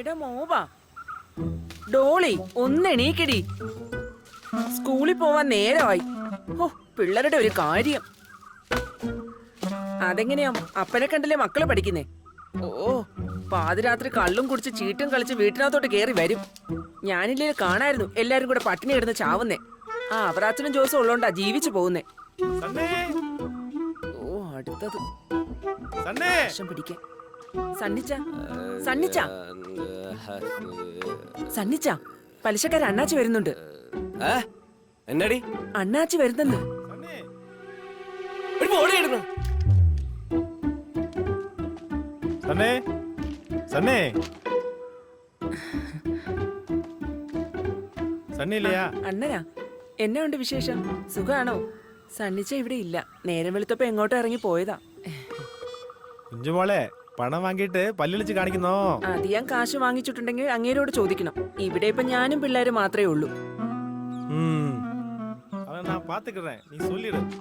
എടാ മോവാ, ഡോളി ഒന്ന് എണീക്കടി. സ്കൂളിൽ പോവാൻ നേരമായി. ഓ, പിള്ളേരുടെ ഒരു കാര്യം. അതെങ്ങനെയാ അപ്പനെ കണ്ടല്ലേ മക്കള് പഠിക്കുന്നേ? ഓ, പാതിരാത്രി കള്ളും കുടിച്ച് ചീട്ടും കളിച്ച് വീട്ടിനകത്തോട്ട് കേറി വരും. ഞാനില്ലേ കാണായിരുന്നു എല്ലാരും കൂടെ പട്ടിണി കിടന്ന് ചാവുന്നേ. ആ അവറാച്ചനും ജോസും ഉള്ളോണ്ടാ ജീവിച്ചു പോകുന്നേ. ഓ, അടുത്തത് പിടിക്കാൻ. സണ്ണിച്ച സണ്ണിച്ച സണ്ണിച്ച, പലിശക്കാരൻ അണ്ണാച്ചി വരുന്നുണ്ട്. എന്നടി അണ്ണാച്ചി വരുന്നെന്ന്. അണ്ണനാ, എന്നാ ഉണ്ട് വിശേഷം? സുഖാണോ? സണ്ണിച്ച ഇവിടെ ഇല്ല. നേരം വെളുത്തപ്പോ എങ്ങോട്ടോ ഇറങ്ങി പോയതാ. കുഞ്ചുമോളെ, പണം വാങ്ങിയിട്ട് പല്ലിളിച്ച് കാണിക്കുന്നോ? അത് ഞാൻ കാശ് വാങ്ങിച്ചിട്ടുണ്ടെങ്കിൽ അങ്ങേരോട് ചോദിക്കണം. ഇവിടെ ഇപ്പൊ ഞാനും പിള്ളേരും മാത്രമേ ഉള്ളൂ.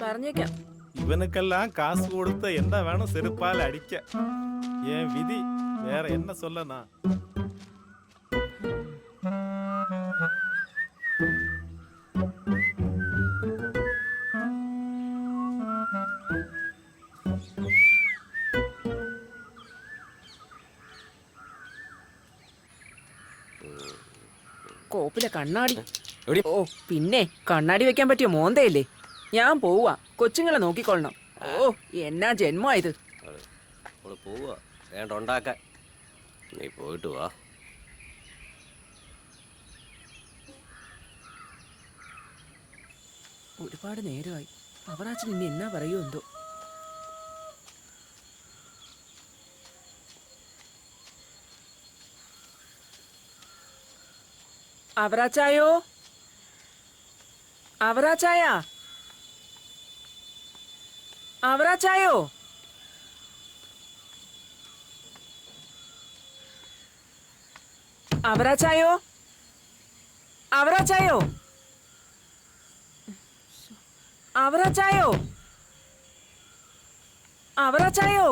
പറഞ്ഞേക്കാം. ഇവനുക്കെല്ലാം കാശ് കൊടുത്ത് എന്താ വേണം ചെറുപ്പാൽ അടിക്ക. ഏൻ വിധി വേറെ എന്നെ சொல்லனா? കോപ്പിലെ കണ്ണാടി. ഓ പിന്നെ കണ്ണാടി വെക്കാൻ പറ്റിയ മോന്തയല്ലേ. ഞാൻ പോവാ, കൊച്ചുങ്ങളെ നോക്കിക്കൊള്ളണം. ഓ, എന്നാ ജന്മ ഇത്. പോവാ വേണ്ട ഉണ്ടാക്കാൻ. നീ പോയിട്ട് വാ. ഒരുപാട് നേരമായി. അവറാച്ചൻ ഇനി എന്നാ പറയൂ എന്തോ. അവറാച്ചായോ, അവറാച്ചായ, അവറാച്ചായോ, അവറാച്ചായോ, അവറാച്ചായോ, അവറാച്ചായോ, അവറാച്ചായോ.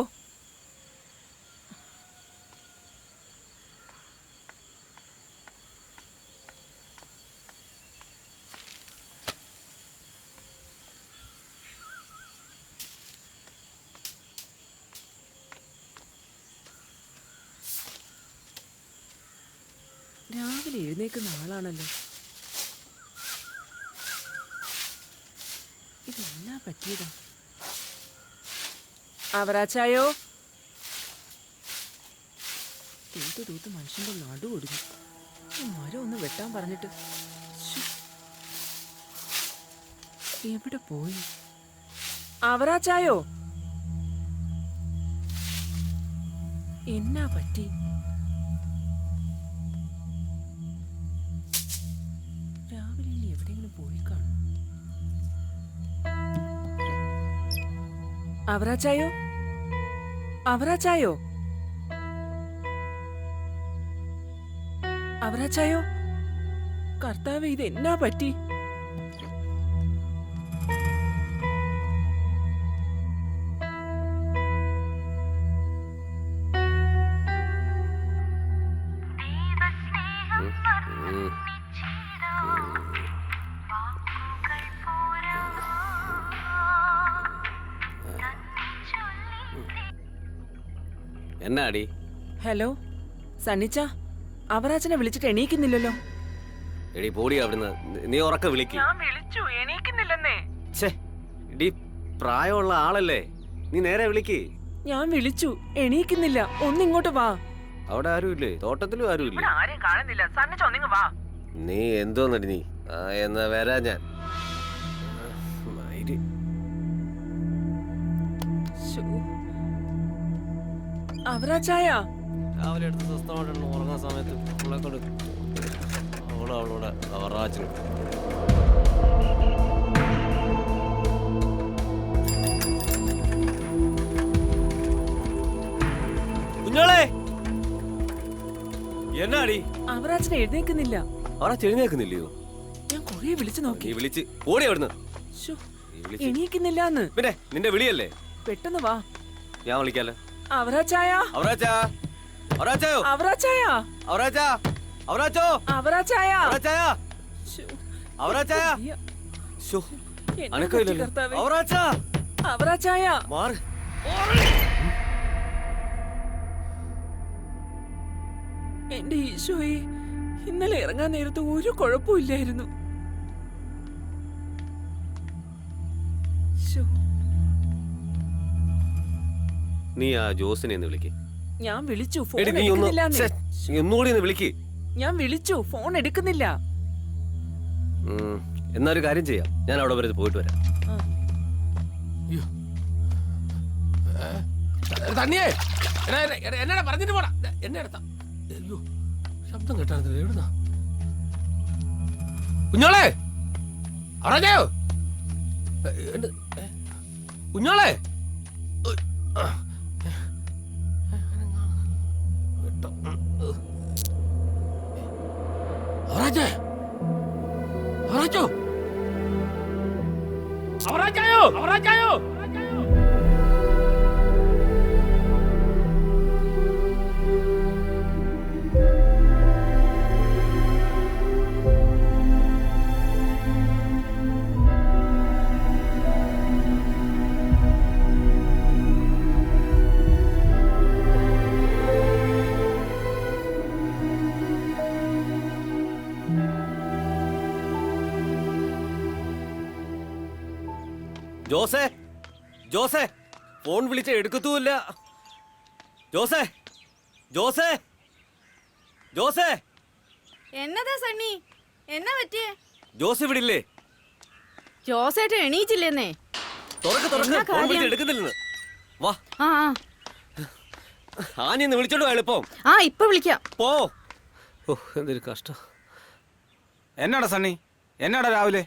രാവിലെ എഴുന്നേക്കുന്ന ആളാണല്ലോ. ഇതെന്നാ പറ്റിയതാ? അവറാച്ചായോ. തൂത്ത് തൂത്ത് മനുഷ്യന്റെ നടു ഒടിഞ്ഞു. മരം ഒന്ന് വെട്ടാൻ പറഞ്ഞിട്ട് എവിടെ പോയി? അവറാച്ചായോ, എന്നാ പറ്റി? രാവിലെ ഇനി എവിടെയെങ്കിലും പോയി കാണും. അവറാച്ചായോ, അവറാച്ചായോ, അവറാച്ചായോ. കർത്താവ്, ഇത് എന്നാ പറ്റി? എന്നാടി? ഹലോ സണ്ണിച്ച, അവറാച്ചനെ വിളിച്ചിട്ട് എണീക്കുന്നില്ലല്ലോ. എടി പോടി അവിടുന്ന്. നീ ഉറക്കെ വിളിക്ക്. ഞാൻ വിളിച്ചു, എണീക്കുന്നില്ലെന്നേ. ഛേ, ഇടി പ്രായമുള്ള ആളല്ലേ, നീ നേരെ വിളിക്ക്. ഞാൻ വിളിച്ചു, എണീക്കുന്നില്ല. ഒന്നിങ്ങോട്ട് വാ. അവിടെ ആരുമില്ലേ? തോട്ടത്തിലും ആരുമില്ലേ? ആരെയും കാണുന്നില്ല. സണ്ണിച്ച ഒന്നിങ്ങ് വാ. നീ എന്തോന്നടി നീ? എന്നാ വരാ ഞാൻ. അവറാച്ചായ, രാവിലെ എടുത്ത് സ്വസ്ഥമായിട്ട് ഉറങ്ങുന്ന സമയത്ത് അവളോട് അവറാച്ചനും. കുഞ്ഞോളെ, എന്നാടി? അവറാച്ചനെ എഴുന്നേക്കുന്നില്ല. അവറാച്ച എഴുന്നേക്കുന്നില്ലയോ? ഞാൻ കൊറേ വിളിച്ചു നോക്കി. നീ വിളിച്ച് ഓടി അവിടുന്ന്. എണീക്കുന്നില്ലാന്ന്. പിന്നെ നിന്റെ വിളിയല്ലേ? പെട്ടെന്ന് വാ. ഞാൻ വിളിക്കാലോ. അവറാച്ചായ, അവറാച്ചാ. അവറാച്ചയോ അവറാച്ചായ അവറാച്ചാ അവറാച്ചോ അവറാച്ചായ അവറാച്ചായ ശ്ശോ, അവറാച്ചായ വയ്യ. ശോ എന്നാ അനക്കമില്ലല്ലോ പറ്റി കർത്താവേ? അവറാച്ചാ അവറാച്ചായ മാറ് എന്റെ ഈശോയെ, ഇന്നലെ ഇറങ്ങാൻ നേരത്ത് ഒരു കുഴപ്പമില്ലായിരുന്നു. ശ്ശോ, നീ ആ ജോസിനെ ഒന്ന് വിളിക്ക് ഞാൻ വിളിച്ചു, ഫോൺ എടി നീ ഒന്ന് എടുക്കുന്നില്ലാന്നേ. നീ ഒന്നുകൂടി ഒന്ന് വിളിക്ക് ഞാൻ വിളിച്ചു, ഫോൺ എടുക്കുന്നില്ല. എന്നാ ഒരു കാര്യം ചെയ്യാം, ഞാൻ അവിടെ വരെ പോയിട്ട് വരാം. തണ്ണിയേ എന്നാടാ പറഞ്ഞിട്ട് പോടാ എന്നെ എടുത്താ. അയ്യോ ശബ്ദം കേട്ടായിരുന്നില്ല. എവിടുന്നാ കുഞ്ഞോളെ അറിഞ്ഞോ കുഞ്ഞോളെ അവറാച്ചോ അവറാച്ചോ അവറാച്ചായോ അവറാച്ചായോ ജോസേ ജോസേ ഫോൺ വിളിച്ച എടുക്കത്തുമില്ല. ജോസേ ജോസേ ജോസേ എന്നതാ സണ്ണി, എന്നാ പറ്റിയേ? ജോസ് ഇവിടെ ഇല്ലേ? ജോസേട്ടൻ എണീച്ചില്ലെന്നേ. തുറക്ക് തുറക്ക്, എന്നാ ഫോൺ കാര്യം? വിളിച്ച് എടുക്കുന്നില്ലെന്ന്. വാ ആ ആഞ്ഞെന്ന് വിളിച്ചോണ്ട് വാ എളുപ്പം. ആ ഇപ്പൊ വിളിക്കാം. പോ. ഓ എന്തൊരു കഷ്ടം. എന്നാടാ സണ്ണി, എന്നാടാ രാവിലെ?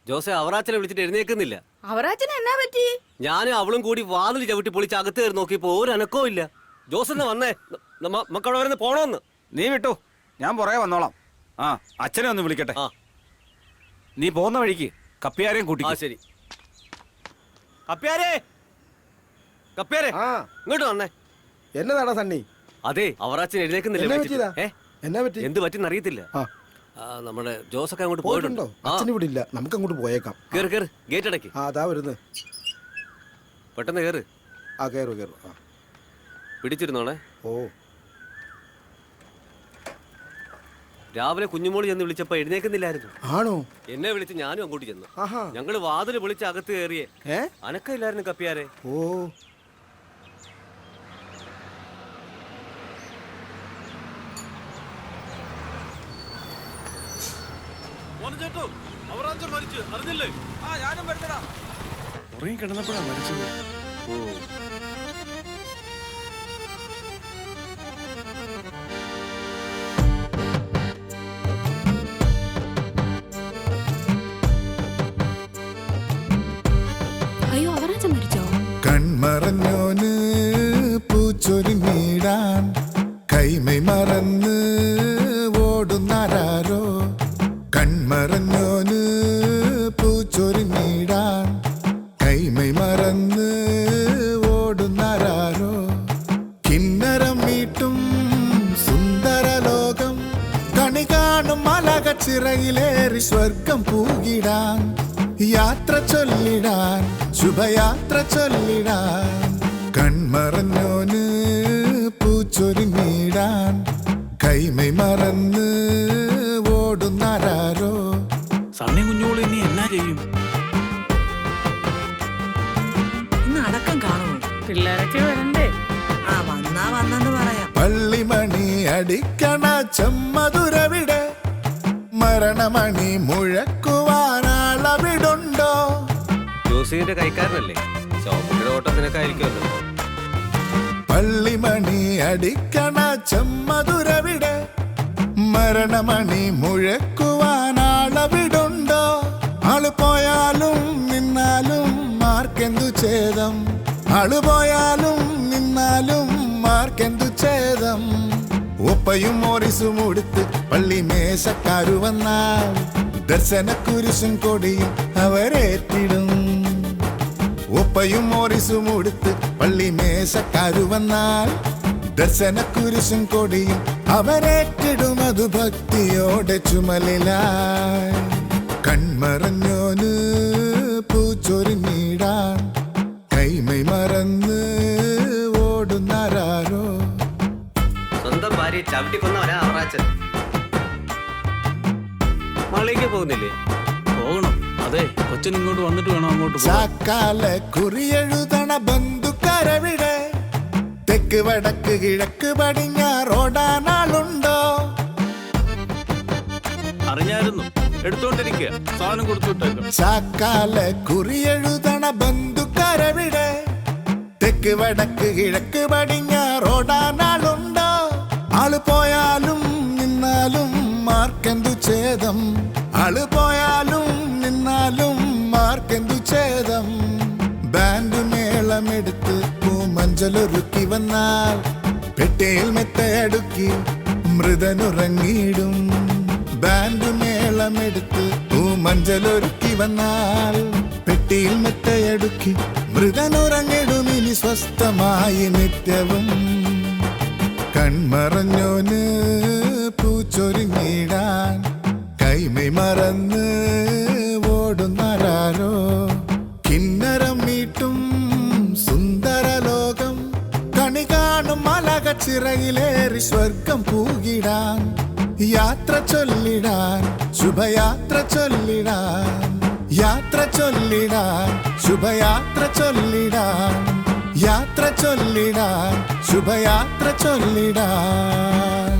ജോസെ അവറാച്ചനെ വിളിച്ചിട്ട് എഴുന്നേക്കുന്നില്ല. അവറാച്ചന് എന്നാ പറ്റി? ഞാനും അവളും കൂടി വാതിൽ ചവിട്ടി പൊളിച്ച് അകത്ത് കയറി നോക്കിയപ്പോ ഒരു അനക്കവും ഇല്ല. ജോസ് എന്നാ വന്നേ, നമുക്ക് അവിടെ വരുന്ന പോണോന്ന്. നീ വിട്ടു, ഞാൻ പുറകെ വന്നോളാം. ആ അച്ഛനെ ഒന്ന് വിളിക്കട്ടെ. ആ നീ പോകുന്ന വഴിക്ക് കപ്പിയാരെയും കൂട്ടി. ആ ശരി. കപ്പ്യാരേ കപ്പ്യാരേ ആ ഇങ്ങോട്ട് വന്നേ. എന്നതാടാ സണ്ണി? അതെ അവറാച്ചൻ എഴുന്നേക്കുന്നില്ല. എന്നാ വിളിച്ചിട്ട്. പറ്റിയതാ? എന്നാ പറ്റി? എന്ത് പറ്റിന്ന് അറിയത്തില്ല. ആ നമ്മുടെ ജോസൊക്കെ അങ്ങോട്ട് പോയിട്ടുണ്ടോ? പോയിട്ടുണ്ടോ? അച്ഛൻ ഇവിടെ ഇല്ല, നമുക്ക് അങ്ങോട്ട് പോയേക്കാം. കേറ് കേറ്, ഗേറ്റ് അടയ്ക്ക്. ആ അതാ വരുന്നത്. പെട്ടെന്ന് കേറ്. ആ കയറു കയറു. ആ പിടിച്ചിരുന്നോണേ. ഓ രാവിലെ കുഞ്ഞുമോള് ചെന്ന് വിളിച്ചപ്പോ എഴുന്നേക്കുന്നില്ലായിരുന്നു. ആണോ? എന്നെ വിളിച്ച് ഞാനും അങ്ങോട്ട് ചെന്നു. ആഹാ. ഞങ്ങള് വാതില് വിളിച്ച് അകത്ത് കയറിയേ ഏ അനക്കമില്ലായിരുന്നു കപ്പ്യാരെ. ഓ കിടന്നപ്പോഴാ മരിച്ചത്. ഓ അയ്യോ അവറാച്ചൻ മരിച്ചോ? കൺമറഞ്ഞോന് പൂച്ചൊരുങ്ങിടാൻ കൈമൈ മറന്ന് ഓടുന്നാരോ. കൺമറഞ്ഞോന് പൂച്ചൊരുങ്ങിടാൻ കൈമൈ മറന്ന് ഓടുന്നാരോ. കിന്നരം മീട്ടും സുന്ദരലോകം കണി കാണും മലകച്ചിറയിലേറി സ്വർഗം പൂകിടാൻ യാത്ര ചൊല്ലിടാൻ ശുഭയാത്ര ചൊല്ലിടാൻ. കൺമറഞ്ഞോന് പൂച്ചൊരുങ്ങിടാൻ കൈമൈ മറന്ന് ഓടുന്നാരോ. സണ്ണി കുഞ്ഞോള് ഇനി എന്നാ ചെയ്യും? ഇന്ന് അടക്കം കാണുമോ? പിള്ളേരൊക്കെ വരണ്ടേ? ആ വന്നാ വന്നെന്ന് പറയാം. പള്ളിമണി അടിക്കണ ചെമ്മതുരവിടെ മരണമണി മുഴക്കുവാനാളവിടുണ്ടോ. ജോസിന്റെ കൈക്കാരനല്ലേ, ഷോപ്പിന്റെ ഓട്ടത്തിനൊക്കെ ആയിരിക്കുമല്ലോ. പള്ളിമണി അടിക്കണ ചെമ്മതുരവിടെ മരണമണി മുഴക്കുവാനാളവിടുണ്ടോ. ആള് പോയാലും നിന്നാലും മാർക്കെന്തു ഛേദം. ആള് പോയാലും നിന്നാലും മാർക്കെന്തു ഛേദം. ഒപ്പയും മോറിസും ഉടുത്ത് പള്ളി മേശക്കാരു വന്നാൽ ദർശന കുരിശും കൊടിയും അവരേറ്റിടും. ഒപ്പയും മോറിസും ഉടുത്ത് പള്ളി മേശക്കാരു വന്നാൽ ദർശനക്കുരിശും കൊടിയും അവരേറ്റിടുമതു ഭക്തിയോടെ ചുമലിലായി. കൺമറഞ്ഞോന് പൂച്ചൊരിഞ്ഞിടാൻ കൈമൈ മറന്ന് ഓടുന്നാരോ. സ്വന്തം ഭാര്യ ചവിട്ടി കൊന്നവരാ അവറാച്ചൻ. മളിക്ക് പോകുന്നില്ലേ? പോകണം. അതെ, കൊച്ചൻ ഇങ്ങോട്ട് വന്നിട്ട് വേണം അങ്ങോട്ട് പോകാൻ. ചാക്കാല കുറിയെഴുതണ ബന്ധുക്കരവിടെ, തെക്ക് വടക്ക് കിഴക്ക് പടിഞ്ഞാറോടാനാളുണ്ടോ? അറിഞ്ഞായിരുന്നു, എടുത്തോണ്ടിരിക്കുക. സാധനം കൊടുത്തുവിട്ടേക്കാം. ചാക്കാല കുറിയെഴുതണ ബന്ധുക്കരവിടെ, തെക്ക് വടക്ക് കിഴക്ക് പടിഞ്ഞാറോടാനാളുണ്ടോ? ആള് പോയാലും നിന്നാലും മാർക്കെന്തു ഛേദം, ആള് പോയാലും നിന്നാലും മാർക്കെന്തു ഛേദം. ബാൻഡ് മേളമെടുത്ത് പൂമഞ്ചലൊരുക്കി വന്നാൽ പെട്ടയിൽ മെത്തയടുക്കി മൃതനുറങ്ങിയിടും. ബാൻഡ് മേളമെടുത്ത് പൂമഞ്ചലൊരുക്കി വന്നാൽ പെട്ടിയിൽ മെത്തയടുക്കി മൃതനുറങ്ങിടും. ഇനി സ്വസ്ഥമായി നിത്യവും. കൺമറഞ്ഞോന് പൂച്ചൊരുങ്ങിടാൻ കൈമൈ മറന്ന് ഓടുന്നാരോ. കിന്നരം മീട്ടും സുന്ദര ലോകം കണി കാണും മലക ചിറയിലേറി സ്വർഗം പൂകിടാൻ യാത്ര ചൊല്ലിടാൻ ശുഭയാത്ര ചൊല്ലിടാൻ. യാത്ര ചൊല്ലിടാൻ ശുഭയാത്ര ചൊല്ലിടാൻ. യാത്ര ചൊല്ലിടാൻ ശുഭയാത്ര ചൊല്ലിടാൻ.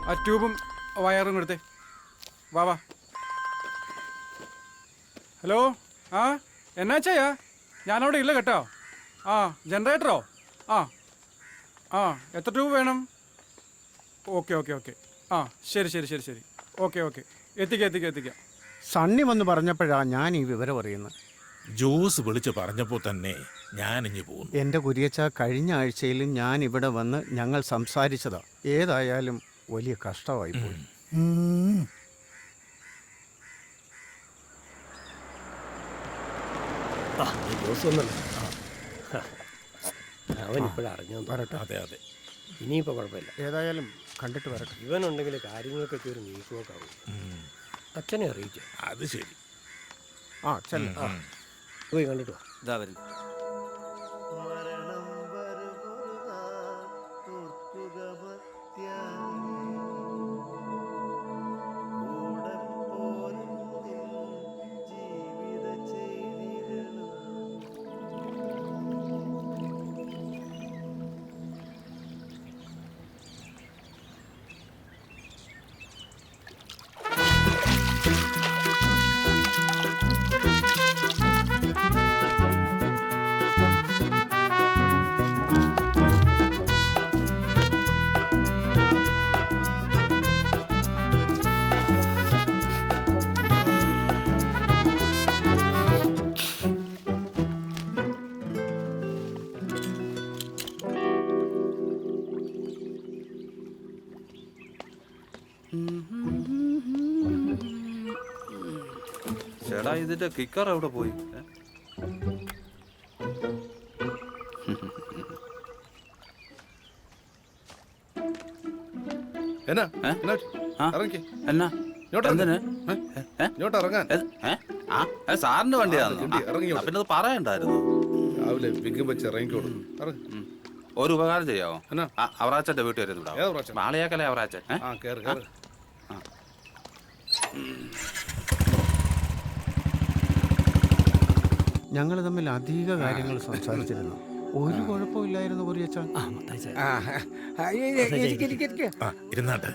ആ ട്യൂബും വയറും എടുത്തേ. വാ വാ. ഹലോ, ആ എന്നാച്ചായാ? ഞാനവിടെ ഇല്ല കേട്ടോ. ആ ജനറേറ്ററോ? ആ ആ എത്ര ട്യൂബ് വേണം? Okay okay okay. ആ ശരി ശരി ശരി ശരി. ഓക്കെ ഓക്കെ, എത്തിക്കാം. സണ്ണി വന്ന് പറഞ്ഞപ്പോഴാണ് ഞാൻ ഈ വിവരം അറിയുന്നത്. ജോസ് വിളിച്ച് പറഞ്ഞപ്പോൾ തന്നെ ഞാനിഞ്ഞു പോകുന്നു. എൻ്റെ കുരിയച്ച, കഴിഞ്ഞ ആഴ്ചയിലും ഞാൻ ഇവിടെ വന്ന് ഞങ്ങൾ സംസാരിച്ചതാ. ഏതായാലും വലിയ കഷ്ടമായി പോയി. അവൻ ഇപ്പോഴറിഞ്ഞു. അതെ അതെ, ഇനിയിപ്പോ കുഴപ്പമില്ല. ഏതായാലും കണ്ടിട്ട് വരട്ടെ. ഇവനുണ്ടെങ്കിൽ കാര്യങ്ങൾക്കൊക്കെ ഒരു നീക്കുമൊക്കെ ആവും. അച്ഛനെ അറിയിച്ചു. അത് ശരി. ആ ചെല്ല. പോയി കണ്ടിട്ട് വാ. ഇതാ വരുന്നു. ചേട്ടാ, ഇതിന്റെ കിക്കർ എവിടെ പോയി? എന്നാ സാറിന്റെ വണ്ടിയാണ്. പിന്നെ അത് പറയണ്ടായിരുന്നു. രാവിലെ വിഘം വെച്ച് ഇറങ്ങിക്കോളൂ. ഒരു ഉപകാരം ചെയ്യാവോ? അവറാച്ചന്റെ വീട്ടിൽ വരുന്നുണ്ടാവും. മാളിയാക്കല്ലേ അവറാച്ചൻ? ഞങ്ങൾ തമ്മിൽ അധിക കാര്യങ്ങൾ സംസാരിച്ചിരുന്നു. ഒരു കുഴപ്പമില്ലായിരുന്നു കുറിയച്ച. ഇരുന്നാട്ടെ.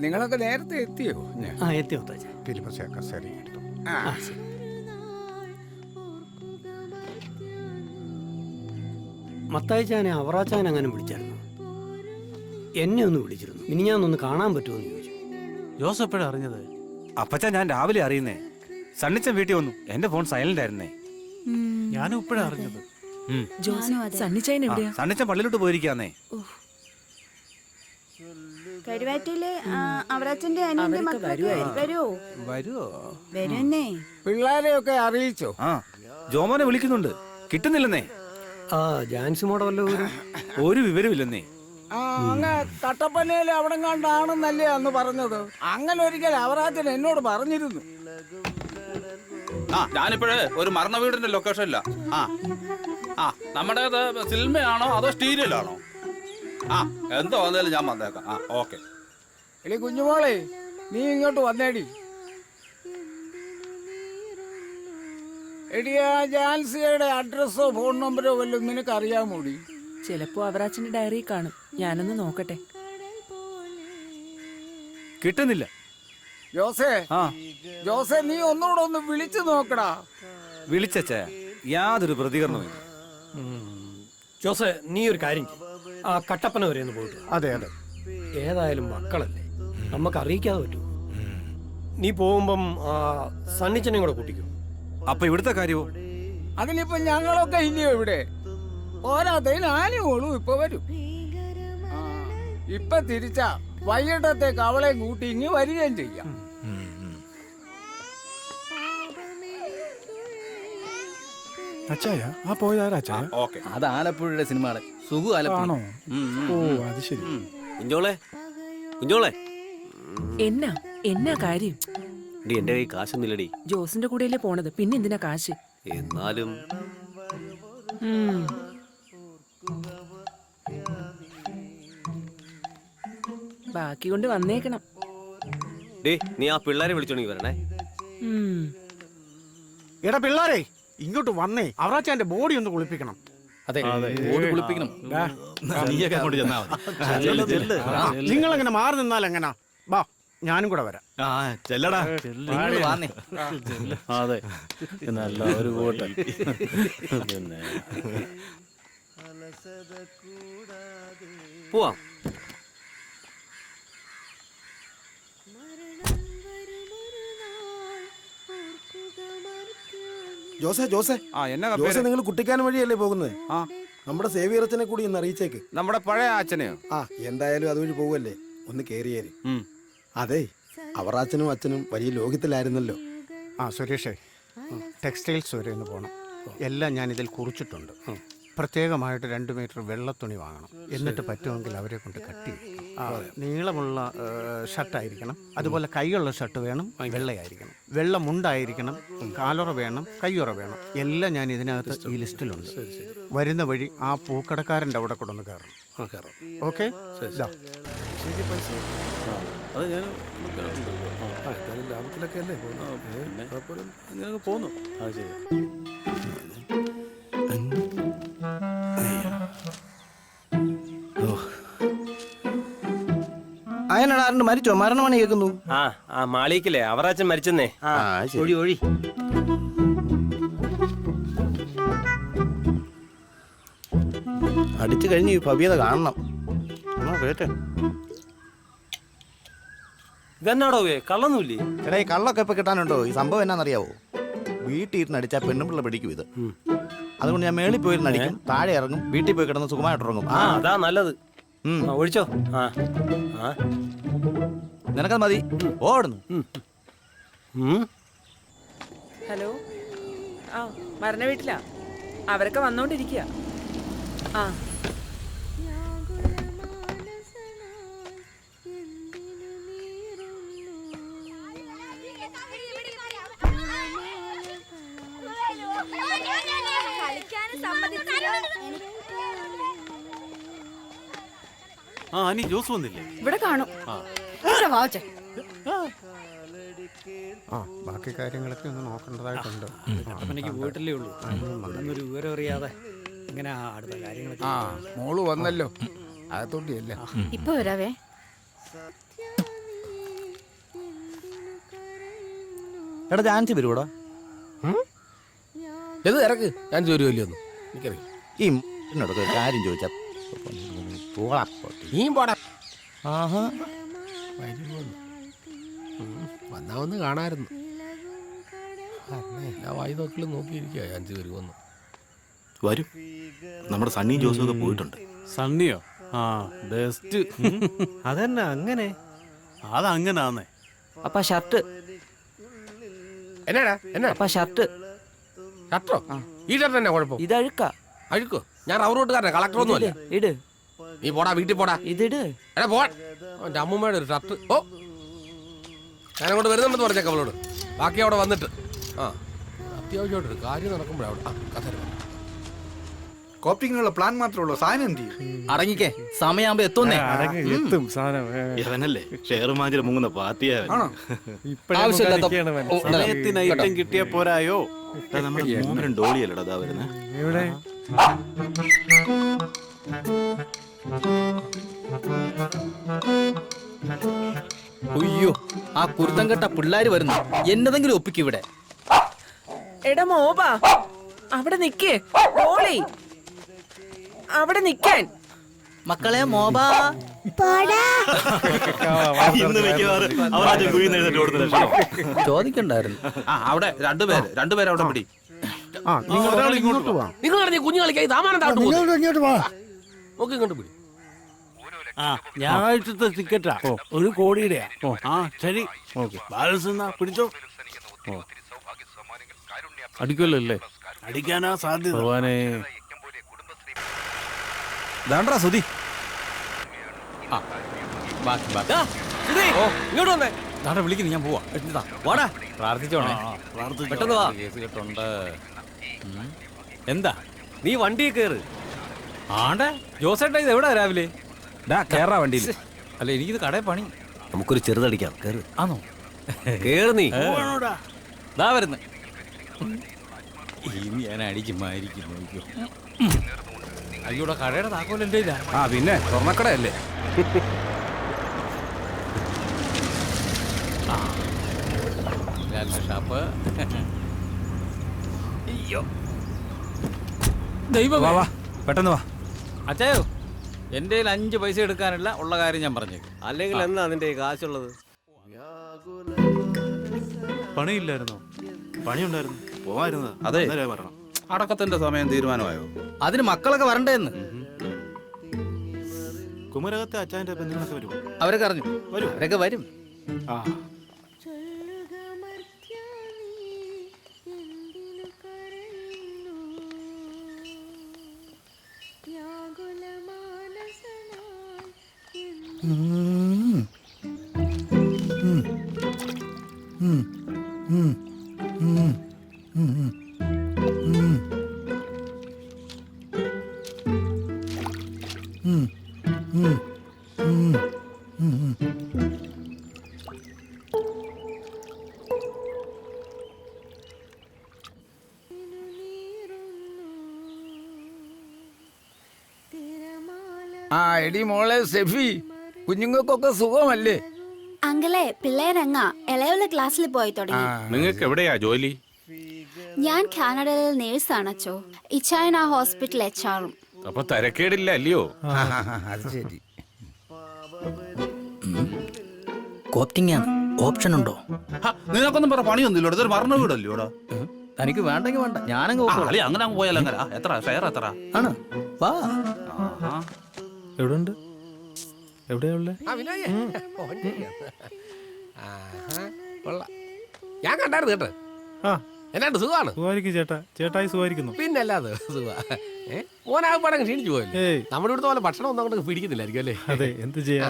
നിങ്ങളൊക്കെ നേരത്തെ എത്തിയോ? എത്തി മുത്താച്ച. ഫിലിപ്പസൊക്കെ ശരി. മത്തായിച്ചാനെ അവറാച്ചാൻ അങ്ങനെ വിളിച്ചായിരുന്നു. എന്നെ ഒന്ന് വിളിച്ചിരുന്നു. ഇനി ഞാനൊന്ന് കാണാൻ പറ്റുമോ എന്ന് ചോദിച്ചു. ജോസ് എപ്പോഴാണ് അറിഞ്ഞത്? അപ്പച്ചാ ഞാൻ രാവിലെ അറിയുന്നേ. സണ്ണിച്ചൻ വീട്ടിൽ വന്നു. എന്റെ ഫോൺ സൈലന്റ് ആയിരുന്നേ. ഞാനും ഇപ്പോഴാണ് അറിഞ്ഞത്. സണ്ണിച്ചായൻ എവിടെയാ? സണ്ണിച്ചൻ പള്ളിയിലോട്ട് പോയിരിക്കാന്നേ. കരുവാറ്റയിലെ അവരാച്ചന്റെ അനിയന്റെ മക്കളൊക്കെ വരുമോ? വരുന്നേ. പിള്ളേരെയൊക്കെ അറിയിച്ചോ? ആ, ജോമോനെ വിളിക്കുന്നുണ്ട്. കിട്ടുന്നില്ലെന്നേ. ജാൻസി മോടെ വല്ല ഒരു വിവരമില്ലെന്നേ. അങ്ങ് കട്ടപ്പനയിലെ അവിടെ കണ്ടാണെന്നല്ലേ അന്ന് പറഞ്ഞത്. അങ്ങനെ ഒരിക്കൽ അവരാജൻ എന്നോട് പറഞ്ഞിരുന്നു. ഞാനിപ്പോഴേ ഒരു മരണ വീടിന്റെ ലൊക്കേഷൻ ഇല്ല. നമ്മുടേത് സിനിമയാണോ അതോ സ്റ്റീരിയലാണോ? എന്തോ വന്നാലും ഞാൻ വന്നേക്കാം. ഓക്കെ. എടി കുഞ്ഞുമോളെ, നീ ഇങ്ങോട്ട് വന്നേടി. എടിയാ, ജാൻസിയുടെ അഡ്രസ്സോ ഫോൺ നമ്പറോ വല്ലതും നിനക്ക് അറിയാമോടി? ചിലപ്പോ അവറാച്ചന്റെ ഡയറി കാണും. ഞാനൊന്ന് നോക്കട്ടെ. കിട്ടുന്നില്ല. ജോസേ നീ ഒന്നുകൂടെ ഒന്ന് വിളിച്ചു നോക്കടാ. വിളിച്ചേ യാതൊരു പ്രതികരണവും. ജോസേ, നീ ഒരു കാര്യം ചെയ്യ്. ആ കട്ടപ്പന വരെ ഒന്ന് പോയിട്ട്. അതെ അതെ, ഏതായാലും മക്കളല്ലേ, നമുക്ക് അറിയിക്കാതെ പറ്റൂ. നീ പോകുമ്പം സണ്ണിച്ചനെയും കൂടെ കൂട്ടിക്കും. അപ്പൊ ഇവിടുത്തെ കാര്യമോ? അതിനിപ്പോ ഞങ്ങളൊക്കെ ഇല്ലയോ ഇവിടെ? പോരാത്തതിന് ആനയോളും ഇപ്പൊ വരും. ഇപ്പൊ തിരിച്ചാ വൈകിട്ടത്തേക്ക് അവളെയും കൂട്ടി ഇങ്ങ് വരികയും ചെയ്യാം. അത് ആലപ്പുഴയുടെ സിനിമകളെ സുഖു ആലപ്പുഴ. അത് ശരി. കുഞ്ഞോളെ, കുഞ്ഞോളെ, എന്നാ കാര്യം? എന്റെ കൈ കാശൊന്നുമില്ലടി. ജോസിന്റെ കൂടെയല്ലേ പോണത്, പിന്നെ എന്തിനാ കാശ്? എന്നാലും ബാക്കി കൊണ്ട് വന്നേക്കണം. നീ ആ പിള്ളേരെ വിളിച്ചോണ്ടെങ്കിൽ വരണേ. എടാ പിള്ളേരെ, ഇങ്ങോട്ട് വന്നേ. അവറാച്ചാന്റെ ബോഡി ഒന്ന് കുളിപ്പിക്കണം. അതെ, കുളിപ്പിക്കണം. നിങ്ങൾ അങ്ങനെ മാറി നിന്നാൽ എങ്ങനാ? വാ, ഞാനും കൂടെ വരാം. ചെല്ലടാ. അതെ, എല്ലാവരും പോട്ടെ. പിന്നെ പോവാം. ജോസേ എന്നാ നിങ്ങൾ കുട്ടിക്കാനം വഴിയല്ലേ പോകുന്നത്? നമ്മുടെ സേവിയറച്ചനെ കൂടി ഒന്ന് അറിയിച്ചേക്ക്. നമ്മുടെ പഴയ അച്ഛനെയോ? എന്തായാലും അതുവഴി പോവല്ലേ, ഒന്ന് കേറിയേര്. അതെ, അവറാച്ചനും അച്ഛനും വലിയ ലോകത്തിലായിരുന്നല്ലോ. സുരേഷേ, ടെക്സ്റ്റൈൽസ് വരെ ഒന്ന് പോകണം. എല്ലാം ഞാൻ ഇതിൽ കുറിച്ചിട്ടുണ്ട്. പ്രത്യേകമായിട്ട് 2 മീറ്റർ വെള്ളത്തുണി വാങ്ങണം. എന്നിട്ട് പറ്റുമെങ്കിൽ അവരെ കൊണ്ട് കട്ടി നീളമുള്ള ഷർട്ടായിരിക്കണം. അതുപോലെ കൈയുള്ള ഷർട്ട് വേണം, വെള്ളയായിരിക്കണം. വെള്ള മുണ്ടായിരിക്കണം, കാലുറ വേണം, കയ്യുറ വേണം. എല്ലാം ഞാൻ ഇതിനകത്ത് ഈ ലിസ്റ്റിലുണ്ട്. വരുന്ന വഴി ആ പൂക്കടക്കാരൻ്റെ അവിടെ കൂടെ ഒന്ന് കയറണം. ഓക്കെ? ലാഭത്തിലൊക്കെ അല്ലേ പോന്നു. അയനാണ്ട് മരിച്ചോ? മരണമണി കേൾക്കുന്നു. മാളിക്കല്ലേ അവറാച്ചൻ മരിച്ചെന്നേ. ഒഴി അടിച്ചു കഴിഞ്ഞ് ഈ ഭവ്യത കാണണം. കേട്ടെ, ഇതെന്നാടോ കള്ളൊന്നുമില്ലേ? എടാ, ഈ കള്ളൊക്കെ ഇപ്പൊ കിട്ടാനുണ്ടോ? ഈ സംഭവം എന്നാന്നറിയാവോ? വീട്ടിൽ ഇരുന്ന് അടിച്ചാൽ പെണ്ണുപിള്ള പിടിക്കും ഇത്. അതുകൊണ്ട് ഞാൻ മേളിൽ പോയിരുന്ന് അടിക്കും, താഴെ ഇറങ്ങും, വീട്ടിൽ പോയി കിടന്ന് സുഖമായിട്ടിറങ്ങും. അതാ നല്ലത്. ഒഴിച്ചോ. നിനക്കത് മതി. ഓടുന്നു. ഹലോ, മരണ വീട്ടിലാ. അവരൊക്കെ വന്നോണ്ടിരിക്കുക. ജോസ് വന്നില്ലേ? ഇവിടെ കാണും. ബാക്കി കാര്യങ്ങളൊക്കെ ഒന്ന് നോക്കേണ്ടതായിട്ടുണ്ട്. വീട്ടിലേ ഉള്ളൂ. ഒരു വിവരം അറിയാതെ എങ്ങനെയാ അടുത്ത കാര്യങ്ങളൊക്കെ? ആ മോള് വന്നല്ലോ, അകത്തോട്ടിയല്ല. ഇപ്പൊ വരാവേ. എടാ ജാൻസി വരുവോടാ? ഇത് ഇറക്ക്, ഞാൻ വരുമല്ലോ ഒന്ന് എനിക്കറിയാം. ഈ എന്നോടൊക്കെ ഒരു കാര്യം ചോദിച്ചാ നീ പോടാ. ആഹാ വന്നാ വന്ന് കാണായിരുന്നു. എല്ലാ വായുനോക്കിലും നോക്കിയിരിക്കുക അഞ്ചു വരുമെന്ന്. വരും. നമ്മുടെ സണ്ണിയും ജോസും ഒക്കെ പോയിട്ടുണ്ട്. സണ്ണിയോ? ആ ബെസ്റ്റ്. അതന്നെ അങ്ങനെ. അതങ്ങനാന്നേ. അപ്പ ഷർട്ട് എന്നാടാ എന്നാ അപ്പ ഷർട്ട് ഷർട്ടോ? ഈ ഷർട്ട് തന്നെ കുഴപ്പം? ഇത് അഴുക്കാ. അഴുക്കോ? ഞാൻ റബ്ബർ വെട്ടുകാരനെ, കളക്ടറൊന്നും അല്ല. ഇട്. നീ പോടാ, വീട്ടിൽ പോടാ. ഇതിട്. എടാ പോ. എൻ്റെ അമ്മൂമ്മയുടെ ഒരു ഷർട്ട്. ഓ, ഞാനങ്ങോട്ട് വരുന്നുണ്ടെന്ന് പറഞ്ഞേക്കാം അവളോട്. ബാക്കി അവിടെ വന്നിട്ട് ആ അത്യാവശ്യമായിട്ടൊരു കാര്യം നടക്കുമ്പോഴവിടെ കഥ കോപ്പിങ്ങിനുള്ള പ്ലാൻ മാത്രമേ ഉള്ളൂ. സാധനം എന്ത് ചെയ്യും? അടങ്ങിക്കേ, സമയമാകുമ്പോ എത്തുന്നേ. എത്തും സാധനം. ഇവനല്ലേ ഷെയർ മാഞ്ചിൽ മുങ്ങുന്ന പാർട്ടിയാ. സമയത്തിന് ഐറ്റം കിട്ടിയ പോരായോ? നമ്മുടെ മൂന്നരം ഡോളിയല്ലടാ അതാ വരുന്നേ. എവിടെ? അയ്യോ, ആ കുരുത്തം കെട്ട പിള്ളേര് വരുന്നു. എന്നതെങ്കിലും ഒപ്പിക്കും ഇവിടെ. എടാ മോബാ, അവിടെ നിക്കേ. ഓളി അവിടെ നിക്കാൻ. മക്കളെ മോബാ. ഇന്ന് മിക്കവാറും അവരാജ് കുഴിന്ന് എഴുന്നേറ്റ് കൊടുത്ത ലക്ഷണം. ചോദിക്കണ്ടായിരുന്നു. അവിടെ രണ്ടുപേരെ അവിടെ പിടി. നിങ്ങൾ ഇങ്ങോട്ട് പോവാം. നിങ്ങൾ പറഞ്ഞ കുഞ്ഞു കളിക്കായി താമാനം താഴ്ത്തു ഇങ്ങോട്ട് പോവാ. നോക്കി ഇങ്ങോട്ട് പിടി. ഞായറാഴ്ചത്തെ ടിക്കറ്റാ. 1 കോടിയുടെയാ. ആ ശരി, ബാലൻസ് എന്നാ പിടിച്ചോ. അടിക്കുമല്ലോ അല്ലേ? അടിക്കാനാ സാധ്യത. ഭഗവാനെ, ദാണ്ടാ സുധി. ഇങ്ങോട്ട് വന്നേ. ദാണ്ടാ വിളിക്കുന്നു, ഞാൻ പോവാ. വാടാ, പ്രാർത്ഥിച്ചോണേ. പെട്ടെന്ന് വാ. കേസ് കേട്ടുണ്ട്. എന്താ? നീ വണ്ടിയിൽ കയറ്. ആണ്ടെ ജോസേട്ടാ, ഇത് എവിടാ രാവിലെ? കേറാ വണ്ടിയിൽ. അല്ല, എനിക്കിത് കടയിൽ പണി. നമുക്കൊരു ചെറുതടിക്കാം. കയറ്. ആണോ? കേറ് നീ. ദാ വരുന്നു. ഇനി ഞാൻ അടിക്കുമായിരിക്കും. അയ്യോടെ, കടയുടെ താക്കോൽ എൻ്റെ ഇല്ല. ആ പിന്നെ സ്വർണ്ണക്കടയല്ലേ? ഷാപ്പ്. അയ്യോ, ദൈവം. വാ, പെട്ടെന്ന് വാ. അച്ചായോ, എൻ്റെ 5 പൈസ എടുക്കാനില്ല. ഉള്ള കാര്യം ഞാൻ പറഞ്ഞേക്കും. അല്ലെങ്കിൽ എന്നാ നിന്റെ കാശുള്ളത്? പണിയില്ലായിരുന്നോ? പണിയുണ്ടായിരുന്നു, പോവായിരുന്നതാ. അതെ, പറയണം. അടക്കത്തിന്റെ സമയം തീരുമാനമായോ? അതിന് മക്കളൊക്കെ വരണ്ടേന്ന്. കുമരകത്തെ അച്ചായന്റെ ബന്ധുക്കളൊക്കെ വരും. അവരൊക്കെ അറിഞ്ഞു. അവരൊക്കെ വരും. ആ, ആ എടി മോളെ സെഫി, കുഞ്ഞുങ്ങൾക്കൊക്കെ സുഖമല്ലേ? അങ്കിളെ, പിള്ളേരങ്ങ ഇളയുള്ള ക്ലാസ്സിൽ പോയി തുടങ്ങി. നിങ്ങൾക്ക് എവിടെയാ ജോലി? ഞാൻ കാനഡയിൽ നേഴ്സാണ് അച്ചോ. ഇച്ചായൻ ആ ഹോസ്പിറ്റൽ HR-ഉം. അപ്പൊ തരക്കേടില്ല അല്ലയോ? അത് ശരി. കോപ്റ്റിംഗ് ഓപ്ഷൻ ഉണ്ടോ? നിനക്കൊന്നും പറ പണിയൊന്നുമില്ല. ഇതൊരു മരണ വീടല്ലോടാ. തനിക്ക് വേണ്ടെങ്കിൽ വേണ്ട, ഞാനങ്ങ് അങ്ങനെ അങ്ങ് പോയാൽ അങ്ങനെ. എത്ര ഷെയർ എത്ര ആണ്? വാ. എവിടെ ഉണ്ട്? എവിടെയുള്ള? ഞാൻ കണ്ടായിരുന്നു കേട്ടോ. എന്നാണ്ട് സുഖമാണ്? സുഖമായിരിക്കും ചേട്ടാ. ചേട്ടായി സുഖമായിരിക്കുന്നു. പിന്നെ അല്ലാതെ സുഖ. മോനാകപ്പാടങ്ങ് ക്ഷീണിച്ചു പോയല്ലേ? നമ്മുടെ ഇവിടുത്തെ പോലെ ഭക്ഷണം ഒന്നും അങ്ങോട്ട് പിടിക്കുന്നില്ലായിരിക്കും അല്ലേ? അതെ, എന്ത് ചെയ്യാ.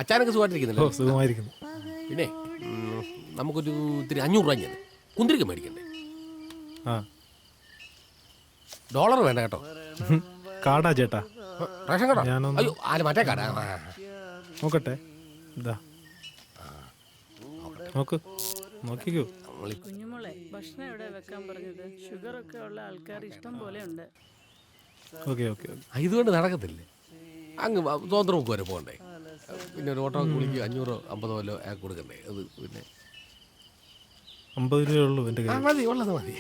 അച്ഛനൊക്കെ സുഖമായിട്ടിരിക്കുന്നില്ല? സുഖമായിരിക്കുന്നു. പിന്നെ നമുക്കൊരു ഇത്തിരി 500 രൂപ ഞാൻ കുന്തിരിക്ക മേടിക്കണ്ടേ? ഡോളർ വേണ്ട കേട്ടോ. കാടാ ചേട്ടാ. റേഷൻ കാർഡോ? അയ്യോ, ആര് മറ്റേ കാർഡാ? നോക്കട്ടെ. ഇതാ നോക്ക്, നോക്കിക്കോ. കുഞ്ഞുമോളെ, ഭക്ഷണം എവിടെ വെക്കാൻ പറഞ്ഞത്? ഷുഗർ ഒക്കെ ഉള്ള ആൾക്കാർ ഇഷ്ടം പോലെ ഉണ്ട്. ഓക്കെ ഓക്കെ ഇതുകൊണ്ട് നടക്കത്തില്ലേ? അങ്ങ് തോന്നമുക്ക് വരെ പോകണ്ടേ? പിന്നെ ഒരു ഓട്ടോ വിളിക്ക് 500-50 വല്ലോ അയാൾക്ക് കൊടുക്കണ്ടേ? അത് പിന്നെ 50 രൂപയേ ഉള്ളൂ എൻ്റെ മതി, ഉള്ളത് മതി.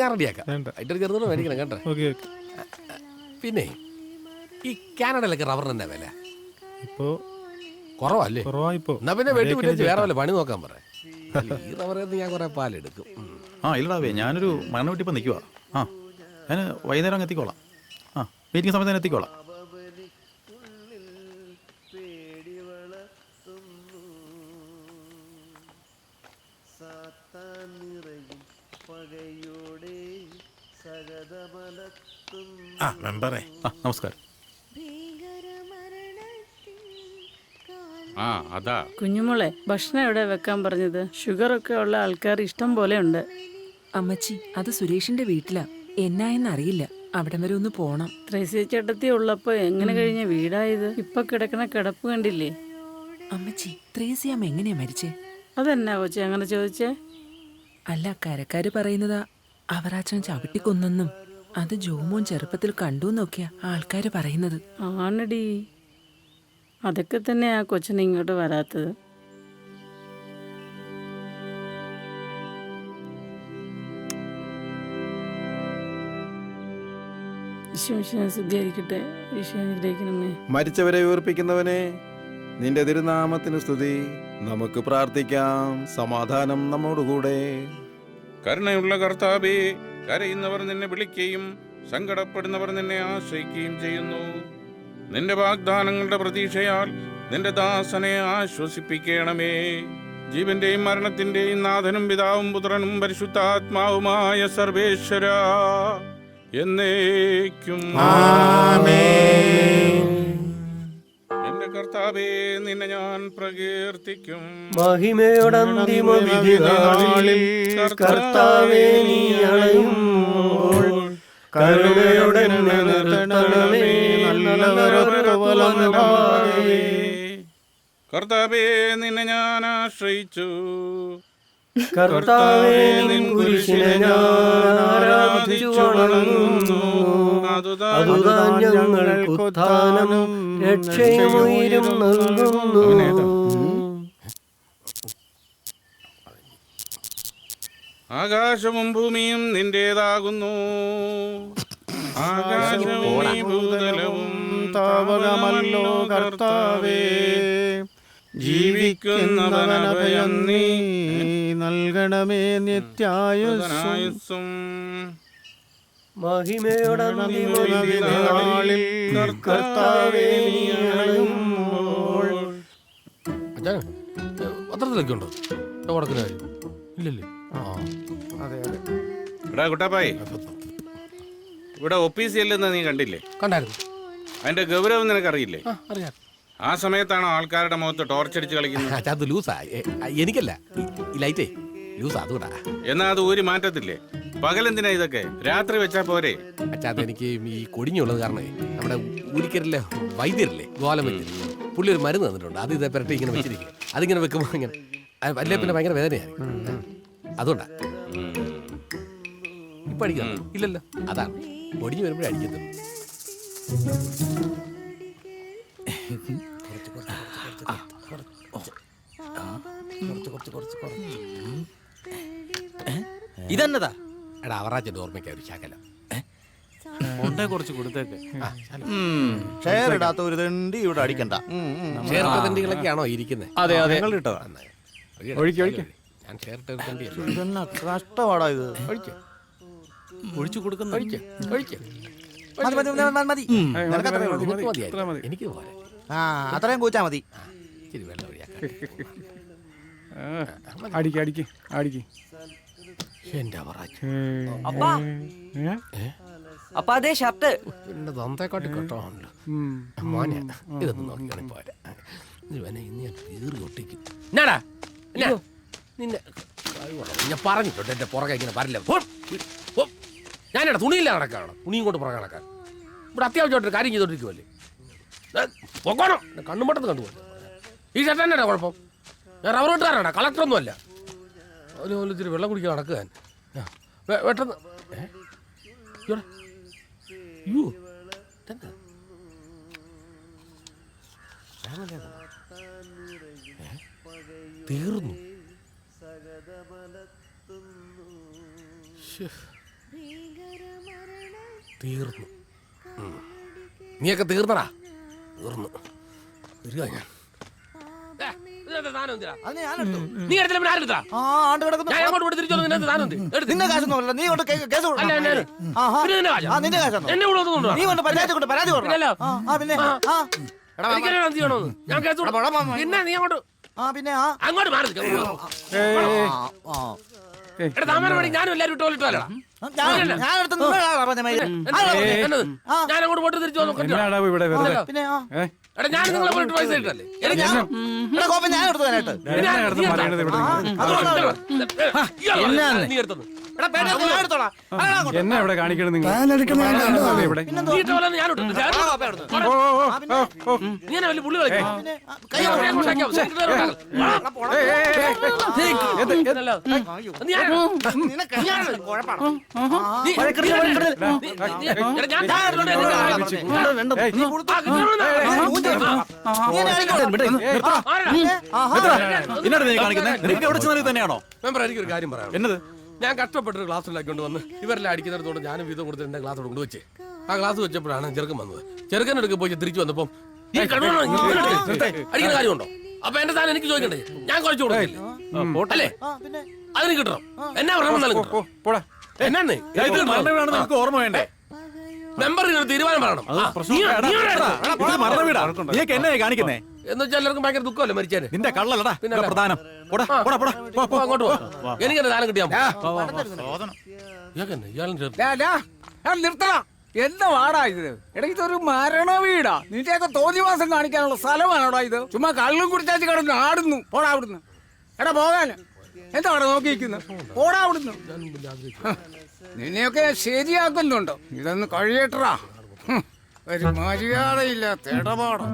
ഞാൻ റെഡിയാക്കാം. അതിൻ്റെ ചെറുതോടെ മേടിക്കണം കേട്ടോ. Okay okay. പിന്നെ ഈ കാനഡയിലൊക്കെ റബ്ബറിന് എന്നാ വില? ഇപ്പോൾ കുറവല്ലേ? കുറവായിപ്പോ. എന്നാ പിന്നെ വെട്ടി വിട്ടേച്ച് വേറെ വല്ല പണി നോക്കാൻ പറയാം. ഈ റബ്ബറിൽ ഞാൻ കുറെ പാലെടുക്കും. ഇല്ലടാവേ, ഞാനൊരു മരണം വീട്ടിൽ ഇപ്പോൾ നിൽക്കുക. ഞാൻ വൈകുന്നേരം അങ്ങ് എത്തിക്കോളാം. മീറ്റിംഗ് സമയത്ത് തന്നെ എത്തിക്കോളാം. മെമ്പറേ. നമസ്കാരം. അതാ കുഞ്ഞുമോളെ, ഭക്ഷണം എവിടെ വെക്കാൻ പറഞ്ഞത്? ഷുഗറൊക്കെ ഉള്ള ആൾക്കാർ ഇഷ്ടം പോലെ ഉണ്ട്. അമ്മച്ചി, അത് സുരേഷിന്റെ വീട്ടിലാ. എന്നായെന്നറിയില്ല. അവിടം വരെ ഒന്ന് പോണം. ത്രേസ്യ ചേട്ടത്തി ഉള്ളപ്പോ എങ്ങനെ കഴിഞ്ഞ വീടായത്? ഇപ്പൊ കിടക്കണ കിടപ്പ് കണ്ടില്ലേ? അമ്മച്ചി, ത്രേസ്യാമ്മ എങ്ങനെയാ മരിച്ചേ? അതെന്നാ കൊച്ചി അങ്ങനെ ചോദിച്ചേ? അല്ല, കരക്കാര് പറയുന്നതാ അവറാച്ചൻ ചവിട്ടിക്കൊന്നെന്നും അത് ജോമോൻ ചെറുപ്പത്തിൽ കണ്ടു എന്നൊക്കെയാ ആൾക്കാര് പറയുന്നത്. ആണടി, അതൊക്കെ തന്നെ ആ കൊച്ചിനെ ഇങ്ങോട്ട് വരാത്തത്. ശുദ്ധിയായിരിക്കട്ടെ. ഈശ്വരനുഗ്രഹിക്കണമേ. മരിച്ചവരെ ഉയർപ്പിക്കുന്നവനെ, നിന്റെ തിരുനാമത്തിന് സ്തുതി. നമുക്ക് പ്രാർത്ഥിക്കാം. സമാധാനം നമ്മോടുകൂടെ. കരുണയുള്ള കർത്താവേ, കരയുന്നവർ നിന്നെ വിളിക്കുകയും സങ്കടപ്പെടുന്നവർ നിന്നെ ആശ്രയിക്കുകയും ചെയ്യുന്നു. നിന്റെ വാഗ്ദാനങ്ങളുടെ പ്രതീക്ഷയാൽ നിന്റെ ദാസനെ ആശ്വസിപ്പിക്കണമേ. ജീവന്റെയും മരണത്തിന്റെയും നാഥനും പിതാവും പുത്രനും പരിശുദ്ധാത്മാവുമായ സർവേശ്വര, എന്നേക്കും എന്റെ കർത്താവേ, നിന്നെ ഞാൻ പ്രകീർത്തിക്കും. മഹിമയോടന്തിമ വിധിനാളിൽ കർത്താവേ നീ അണയുമ്പോൾ കരുണയോടെ എന്നെ നിർത്തണമേ. കർത്താവേ, നിന്നെ ഞാൻ ആശ്രയിച്ചു. കർത്താവേ, നിൻ കുരിശിനെ ഞാൻ ആരാധിച്ചു വണങ്ങുന്നു. അതുതാൻ ഞങ്ങൾക്ക് ഉത്ഥാനവും രക്ഷയും ഉയരും നൽകുന്നു. ആകാശവും ഭൂമിയും നിന്റേതാകുന്നു. ആകാശവും ഈ ഭൂതലവും താവകമല്ലോ കർത്താവേ. ജീവിക്കുന്നവനഭയം നീ നൽകണമേ നിത്യായുസ്സും. മഹിമയോടന്തിമ വിധിനാളിൽ കർത്താവേ നീ അണയുമ്പോൾ. പത്രത്തിലൊക്കെ ഉണ്ടോ കൊടുക്കുന്ന കാര്യം? ഇല്ലല്ലേ? അതെ അതെ. എടാ കുട്ടാപ്പായി, ഇവിടെ ഒപ്പീസി അല്ലെന്ന് നീ കണ്ടില്ലേ? കണ്ടായിരുന്നു. അതിന്റെ ഗൗരവം നിനക്കറിയില്ലേ? അറിയാം. ആ സമയത്താണോ ആൾക്കാരുടെ മുഖത്ത് ടോർച്ചടിച്ച് കളിക്കുന്നത്? അത് ലൂസാ. എനിക്കല്ല, ഈ ലൈറ്റേ ലൂസാ, അതുകൊണ്ടാ. എന്നാ അത് ഊരി മാറ്റത്തില്ലേ? പകലെന്തിനാ ഇതൊക്കെ? രാത്രി വെച്ചാ പോരെ? അച്ഛാ, അതെനിക്ക് ഈ കൊടിഞ്ഞുള്ളത് കാരണമേ നമ്മുടെ ഊരിക്കരിലെ വൈദ്യരില്ലേ, ഗോലം വൈദ്യർ, പുള്ളി ഒരു മരുന്ന് തന്നിട്ടുണ്ട്. അത് ഇതേ പെരട്ടി ഇങ്ങനെ വെച്ചിരിക്കും. അതിങ്ങനെ വെക്കുമ്പോൾ ഇങ്ങനെ അല്ലേ പിന്നെ ഭയങ്കര വേദനയായിരിക്കും. അതുകൊണ്ടാ. ഇപ്പൊ അടിക്കാം? ഇല്ലല്ലോ. അതാണ് ഒടിഞ്ഞു വരുമ്പോഴേ അടിക്കത്തുള്ളൂ. ഇതെന്നതാ? എടാ, അവറാച്ചന്റെ ഓർമ്മയ്ക്കാ ഒരു ശകലം. കുറച്ച് കൊടുത്തേക്ക്. ഷെയർ ഇടാത്ത ഒരു തണ്ടി ഇവിടെ അടിക്കണ്ട. ഷെയർ തണ്ടികളൊക്കെയാണോ ഇരിക്കുന്നത്? അതെ അതെ. ഞാൻ ഷെയർ തണ്ടി ഇതെന്നാ കഷ്ടപാടാ ഇത്. ഒഴിച്ചു കൊടുക്കുന്ന എനിക്ക് പോലെ അത്രയും കൂച്ചാ മതി. ഇച്ചിരി വെള്ളം ഒഴിയാക്കാം. അടിക്ക്. എന്റെ അവറാച്ച അപ്പൊ അതേ ഷർട്ട് പിന്നെ തന്തേക്കാട്ടി കെട്ടാണല്ലോ മോനെ. ഇതൊന്നും നോക്കിയാണ് പോരാ. ഇന്ന് ഞാൻ കീറി ഒട്ടിക്കും. എന്നാടാ നിന്നെ ഞാൻ പറഞ്ഞിട്ടുണ്ട് എന്റെ പുറകെ ഇങ്ങനെ വരില്ല. ഞാനെടാ തുണിയില്ല നടക്കാണ്, തുണിയും കൊണ്ട് പുറകെ നടക്കാൻ. ഇവിടെ അത്യാവശ്യമായിട്ടൊരു കാര്യം ചെയ്തോണ്ടിരിക്കുമല്ലേ? പൊക്കോണം, കണ്ണുമട്ടത്ത് കണ്ടുപോലെ. ഈ ഷർട്ട് തന്നെയാ കുഴപ്പം. ഞാൻ റബ്ബർ വെട്ടുകാരാണ്, കളക്ടറൊന്നും അല്ല. അതിന് ഇത്തിരി വെള്ളം കുടിക്കാൻ നടക്കുക. പെട്ടെന്ന് തീർന്നു. തീർന്നു. നീയൊക്കെ തീർന്നടാ. തീർന്നു. വരിക ഞാൻ. നീ എടുത്തില്ല പിന്നെ ആരെടുത്താ? ഞാൻ അങ്ങോട്ട് ഇവിടെ തിരിച്ചു വന്നു. നിന്റെ സാധനം എന്ത്? എടുത്ത്. നിന്റെ കാശൊന്നുമല്ല, നീ കൊണ്ട് കേസ് കൊടുക്കണം. അല്ല, എന്നെ. ആഹാ. പിന്നെ നിന്റെ കാശാ? ആ, നിന്റെ കാശാണോ? എന്നെ ഇവിടെ ഒന്നും നീ കൊണ്ട് പഞ്ചായത്ത് കൊണ്ട് പരാതി കൊടുക്കണം. പിന്നല്ലോ. പിന്നെ ആ. എനിക്കറിയാം എന്ത് ചെയ്യണമെന്ന്. ഞാൻ കേസ് കൊടുക്കാം. പിന്നെ നീ അങ്ങോട്ട് പിന്നെ അങ്ങോട്ട് മാറി നിൽക്കാം. എടാ താമര മണി ഞാനും എല്ലാവരും ഇട്ടോലിട്ടോലടാ. ഞാൻ എടുത്ത് നിങ്ങളാണോ പറഞ്ഞ മാതിരി? ഞാൻ അങ്ങോട്ട് പോയിട്ട് തിരിച്ചു വന്നു. എന്നാടാ ഇവിടെ വെറുതെ? പിന്നെ എടാ ഞാൻ നിങ്ങളെ പോയിട്ട് പൈസ ഇട്ടല്ലേ? ഇവിടെ കോപ്പ ഞാൻ എടുത്തു തരാനായിട്ട്. നീ എടുത്തു. എന്നാ ഇവിടെ കാണിക്കണം നിങ്ങൾ? ഇവിടെ നീ ഇട്ടോലെന്ന് ഞാൻ ഇട്ടു. നീ എന്നെ വലിയ പുള്ളി കളിക്കും. തന്നെയാണോ? മെമ്പർ എനിക്കൊരു കാര്യം പറയാം. എന്നത്? ഞാൻ കഷ്ടപ്പെട്ടൊരു ക്ലാസ് ഉണ്ടാക്കിക്കൊണ്ട് വന്ന് ഇവരെല്ലാം അടിക്കുന്നിടത്തോട് ഞാനും വീതം കൊടുത്ത് എന്റെ ക്ലാസ് കൊണ്ടുവച്ച് ആ ക്ലാസ് വെച്ചപ്പോഴാണ് ചെറുക്കൻ വന്നത്. ചെറുക്കനെടുക്ക് പോയി തിരിച്ചു വന്നപ്പം ഈ അടിക്കുന്ന കാര്യമുണ്ടോ? അപ്പൊ എന്റെ സാധനം എനിക്ക് ചോദിക്കണ്ടേ? ഞാൻ കുറച്ച് കൊടുക്കില്ലേ? അല്ലേ? അതിന് കിട്ടണം. എന്നാ എന്നാന്നേ നിനക്ക് ഓർമ്മ വേണ്ടേ? മെമ്പർ തീരുമാനം പറയണം. നീക്ക് എന്നെ കാണിക്കുന്നേ എന്ന് വെച്ചാൽ എല്ലാവർക്കും ഭയങ്കര ദുഃഖമല്ലേ മരിച്ചേന്? നിന്റെ കള്ളല്ലടാ പിന്നെ പ്രധാനം. അങ്ങോട്ട് പോ. എനിക്കെന്നെ സാധനം കിട്ടിയാ നിർത്തണം. എന്താ വാടാ ഇത്? എടാ ഇതൊരു മരണ വീടാ. നിന്റെയൊക്കെ തോന്നിവാസം കാണിക്കാനുള്ള സ്ഥലമാണോടാ ഇത്? ചുമ്മാ കള്ളും കുടിച്ചാച്ച് കിടന്ന് ആടുന്നു. പോടാ അവിടുന്ന്. എടാ പോകാന് എന്താണ് നോക്കിയിരിക്കുന്നത്? പോടാ അവിടുന്ന്. നിന്നെയൊക്കെ ശരിയാക്കുന്നുണ്ടോ? ഇതൊന്ന് കഴിയട്ടാ. ഒരു മര്യാദയില്ലാത്ത ഇടപാടാ.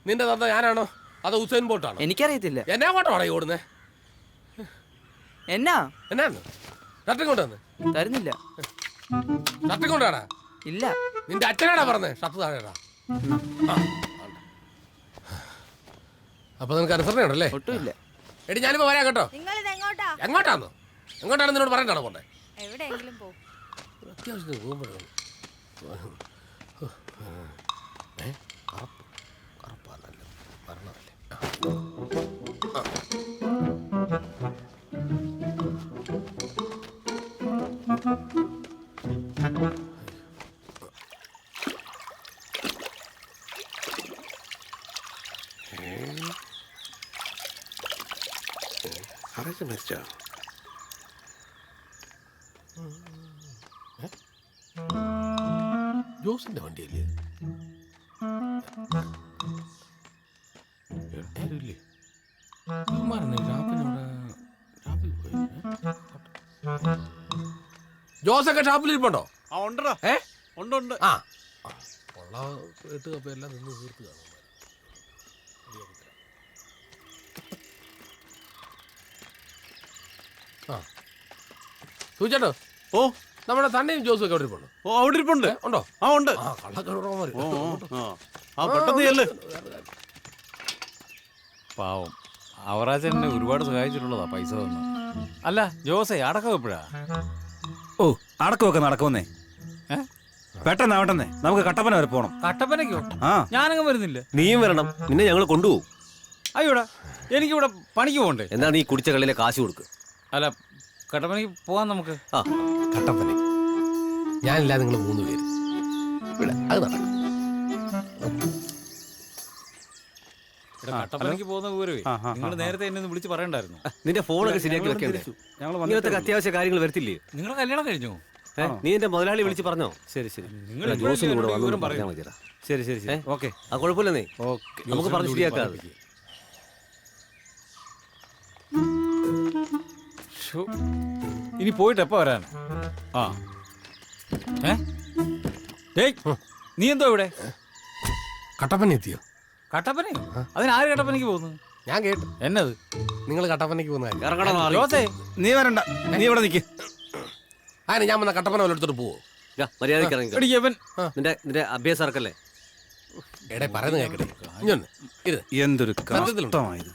നിന്റെ തന്ത ഞാനാണോ അതോ ഹുസൈൻ ബോട്ടാണോ? എനിക്കറിയത്തില്ല. എന്നാ കോട്ടാണോ ഈ ഓടുന്നേ? എന്നാ എന്നാന്ന് ഷർട്ടും കൊണ്ടുവന്ന് തരുന്നില്ല. ഷർട്ടും കൊണ്ടാടാ? ഇല്ല. നിന്റെ അച്ഛനാടാ പറഞ്ഞേ ഷർട്ട് താഴെടാ. അപ്പൊ നിനക്ക് അനുസരണയുണ്ടല്ലേ? ഒട്ടുമില്ല. എടി ഞാനിപ്പോ വരാം കേട്ടോ. എങ്ങോട്ടാന്നോ? എങ്ങോട്ടാണ് നിന്നോട് പറഞ്ഞിട്ടാണോ പോണ്ടേ? അത്യാവശ്യത്തിന് പോകുമ്പോഴാണ് ആരൊക്കെ മരിച്ചോ? ജോസിന്റെ വണ്ടിയല്ലേ? ആരുമില്ലേ? ജോസൊക്കെ ഷാപ്പിലിരിപ്പുണ്ടോ? ഉണ്ട്. ആ ഉള്ള എട്ട് കപ്പ എല്ലാം നിന്ന് തീർത്ത് കാണും. ആ ചോദിച്ചോ? ഓ നമ്മുടെ തന്നെയും ജോസും ഒക്കെ അവിടെ ഇരിപ്പുണ്ടോ? ഓ അവിടെ ഇരിപ്പുണ്ട്. ഉണ്ടോ? ആ ഉണ്ട്. പെട്ടെന്ന് ചെല്ല്. പാവം അവറാച്ചൻ എന്നെ ഒരുപാട് സഹായിച്ചിട്ടുള്ളതാ പൈസ തന്നു. അല്ല ജോസേ അടക്കം എപ്പോഴാ? ഓ അടക്കമൊക്കെ നടക്കുമെന്നേ. പെട്ടെന്നാവട്ടെന്നേ. നമുക്ക് കട്ടപ്പന വരെ പോണം. കട്ടപ്പനയ്ക്കോ? ആ ഞാനങ്ങ് വരുന്നില്ല. നീയും വരണം. നിന്നെ ഞങ്ങൾ കൊണ്ടുപോകും. അയ്യോടാ എനിക്കിവിടെ പണിക്ക് പോകണ്ടേ? എന്നാ നീ കുടിച്ച കളിയിലെ കാശ് കൊടുക്ക്. അല്ല കട്ടപ്പനയ്ക്ക് പോവാൻ നമുക്ക്. ആ കട്ടപ്പന ഞാനില്ല നിങ്ങൾ 3 പേര് ഇവിടെ അത് നടക്കും. കട്ടപ്പനയ്ക്ക് പോകുന്ന വിവരമേ നിങ്ങൾ നേരത്തെ എന്നെ ഒന്ന് വിളിച്ച് പറയണ്ടായിരുന്നു. നിന്റെ ഫോണൊക്കെ ശരിയാക്കി വെക്കണ്ടേ? ഇങ്ങനത്തെ അത്യാവശ്യ കാര്യങ്ങൾ വരത്തില്ലേ? നിങ്ങളെ കല്യാണം കഴിഞ്ഞു? നീ എന്റെ മുതലാളി വിളിച്ച് പറഞ്ഞോ? ശരി ശരി. ജോസിന് കൂടെ വന്നു പറഞ്ഞാൽ മതിയാ. ശരി ശരി ശരി. ഓക്കെ ആ കുഴപ്പമില്ലെന്നേ. ഓക്കെ നമുക്ക് പറഞ്ഞ് ശരിയാക്കാം. ഇനി പോയിട്ട് എപ്പോ വരാൻ? ആ നീ എന്തോ ഇവിടെ? കട്ടപ്പന എത്തിയോ? കട്ടപ്പനയോ? അതിനാര് കട്ടപ്പനയ്ക്ക് പോകുന്നു? ഞാൻ കേട്ടു. എന്നത്? നിങ്ങൾ കട്ടപ്പനയ്ക്ക് പോകുന്ന ജോസേ, നീ വരണ്ട, നീ ഇവിടെ നിൽക്ക്. അതിന് ഞാൻ വന്ന കട്ടപ്പന വല്ലയിടത്തോട്ട് പോവോ? മര്യാദയ്ക്ക് ഇറങ്ങി. എടി ഇവൻ നിന്റെ അഭ്യാസം ഇറക്കല്ലേ? എടേ പറയുന്നത് കേക്കട്ടെ. ഇഞ്ഞൊന്ന് ഇരുന്ന്. എന്തൊരു സത്യത്തിലുണ്ട്. കഷ്ടമായത്.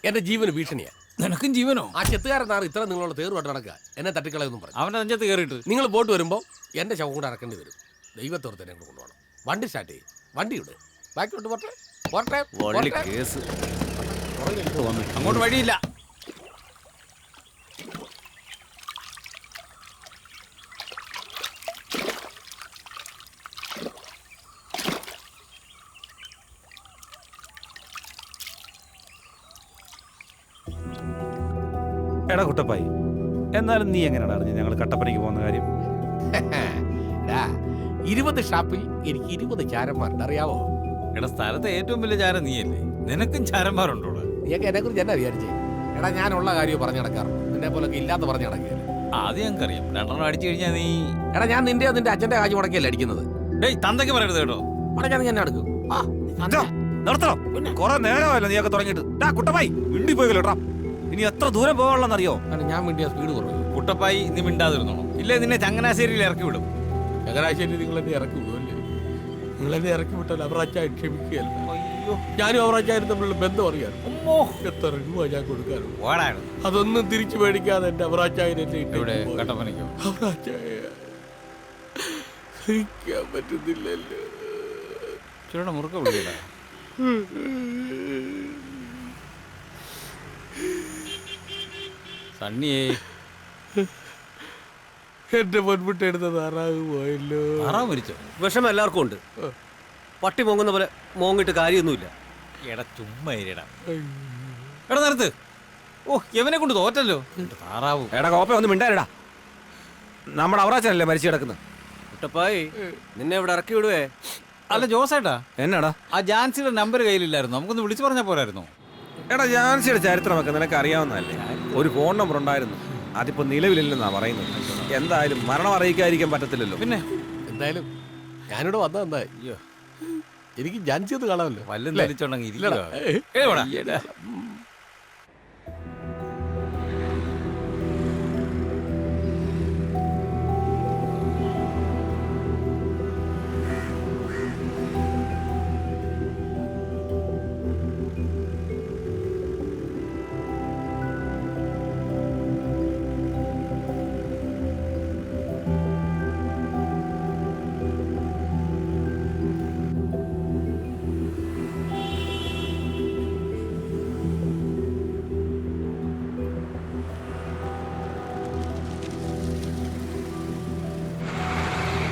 എന്റെ ജീവന് ഭീഷണിയാ. നിനക്കും ജീവനോ? ആ ചെത്തുകാരൻ നാറ് ഇത്ര നിങ്ങളോട് തേറുമായിട്ട് നടക്കുക. എന്നെ തട്ടിക്കളയൊന്നും പറഞ്ഞു. അവന്റെ നെഞ്ചത്ത് കയറിയിട്ട് നിങ്ങൾ ബോട്ട് വരുമ്പോൾ എന്റെ ശവം കൂടെ ഇറക്കേണ്ടി വരും. ദൈവത്തോർത്ത് എന്നെ കൊണ്ടുപോകണം. വണ്ടി സ്റ്റാർട്ട് ചെയ്യും. വണ്ടി ഇട്. ബാക്കിലോട്ട് പോട്ടെ. വള്ളി കേസ്. അങ്ങോട്ട് വഴിയില്ല. എടാ കുട്ടപ്പായി, എന്നാലും നീ എങ്ങനെയാണ് അറിഞ്ഞത് ഞങ്ങൾ കട്ടപ്പനയ്ക്ക് പോകുന്ന കാര്യം? 20 ഷാപ്പിൽ എനിക്ക് 20 ചാരന്മാരുണ്ട്, അറിയാവോ? എടാ, സ്ഥലത്തെ ഏറ്റവും വലിയ ചാരം നീയല്ലേ? നിനക്കും ചാരന്മാരുണ്ടോ? നീയൊക്കെ എന്നെ കുറിച്ച് എന്നാ വിചാരിച്ചേ? എടാ, ഞാനുള്ള കാര്യം പറഞ്ഞു നടക്കാറുണ്ട്. നിന്നെ പോലൊക്കെ ഇല്ലാത്ത പറഞ്ഞു നടക്കുകയല്ലേ. ആദ്യം ഞങ്ങൾക്കറിയാം. 2 അടിച്ചു കഴിഞ്ഞാൽ നീ... എടാ, ഞാൻ നിന്റെ അച്ഛന്റെ കാശ് മുടക്കിയല്ലേ അടിക്കുന്നത്? ഡേയ്, തന്തയ്ക്ക് പറയരുത് കേട്ടോ. അടയ്ക്കാതെ ഞാൻ എടുക്കും. നിർത്തണം. കുറെ നേരമല്ലോ നീയൊക്കെ തുടങ്ങിയിട്ട്. കുട്ടപ്പായി വീണ്ടി പോയി കേട്ടോ. ഇനി എത്ര ദൂരം പോകാനുള്ളതെന്നറിയോ? ഞാൻ വേണ്ടിയ സ്പീഡ് കുറവ്. കുട്ടപ്പായി, നീ മിണ്ടാതിരുന്നോളൂ. ഇല്ലേ നിന്നെ ചങ്ങനാശ്ശേരിയിൽ ഇറക്കി വിടും. ചങ്ങനാശ്ശേരി നിങ്ങളെന്നെ ഇറക്കി വിടുമല്ലേ? നിങ്ങളെന്നെ ഇറക്കി വിട്ടാൽ അവറാച്ചാൻ ക്ഷമിക്കുകയല്ല. അയ്യോ, ഞാനും അവറാച്ചാനും തമ്മിലുള്ള ബന്ധം അറിയാൻ എത്ര രൂപ ഞാൻ കൊടുക്കാറുണ്ട്. അതൊന്നും തിരിച്ചു മേടിക്കാതെ എന്റെ അവറാച്ചായൻ എന്നെ കട്ടപ്പനയ്ക്കോ? അവറാച്ചായ സഹിക്കാൻ പറ്റുന്നില്ലല്ലോ. ചുരുട മുറുക്ക വിളിക്കടാ. സണ്ണിയേ, എന്റെ പൊൻമുട്ട എടുത്ത താറാവ് പോയല്ലോ. താറാവ് മരിച്ചോ? വിഷമം എല്ലാവർക്കും ഉണ്ട്. പട്ടി മോങ്ങുന്ന പോലെ മോങ്ങിട്ട് കാര്യമൊന്നുമില്ല. എടാ ചുമ്മാ ഇരടാ. എടാ നിർത്ത്. ഓ, എവനെ കൊണ്ട് തോറ്റല്ലോ താറാവ്. എടാ കോപ്പ ഒന്ന് മിണ്ടായിരടാ. നമ്മുടെ അവറാച്ചനല്ലേ മരിച്ചു കിടക്കുന്നത്. കുട്ടപ്പായി, നിന്നെ ഇവിടെ ഇറക്കി വിടുവേ. അല്ല ജോസേട്ടാ, എന്നാടാ ആ ജാൻസിയുടെ നമ്പർ കയ്യിലില്ലായിരുന്നു. നമുക്കൊന്ന് വിളിച്ചു പറഞ്ഞാൽ പോരായിരുന്നോ? എടാ, ജാൻസിയുടെ ചരിത്രമൊക്കെ നിനക്ക് അറിയാവുന്നതല്ലേ? ഒരു ഫോൺ നമ്പർ ഉണ്ടായിരുന്നു, അതിപ്പോ നിലവിലില്ലെന്നാ പറയുന്നത്. എന്തായാലും മരണം അറിയിക്കാതിരിക്കാൻ പറ്റത്തില്ലല്ലോ. പിന്നെ എന്തായാലും ഞാനിവിടെ വന്നതെന്താ? അയ്യോ, എനിക്ക് ജാൻസി ഒന്ന് കാണാമല്ലോ. വല്ലതും ധരിച്ചോണ്ടെങ്കിൽ ഇരിക്കടാ.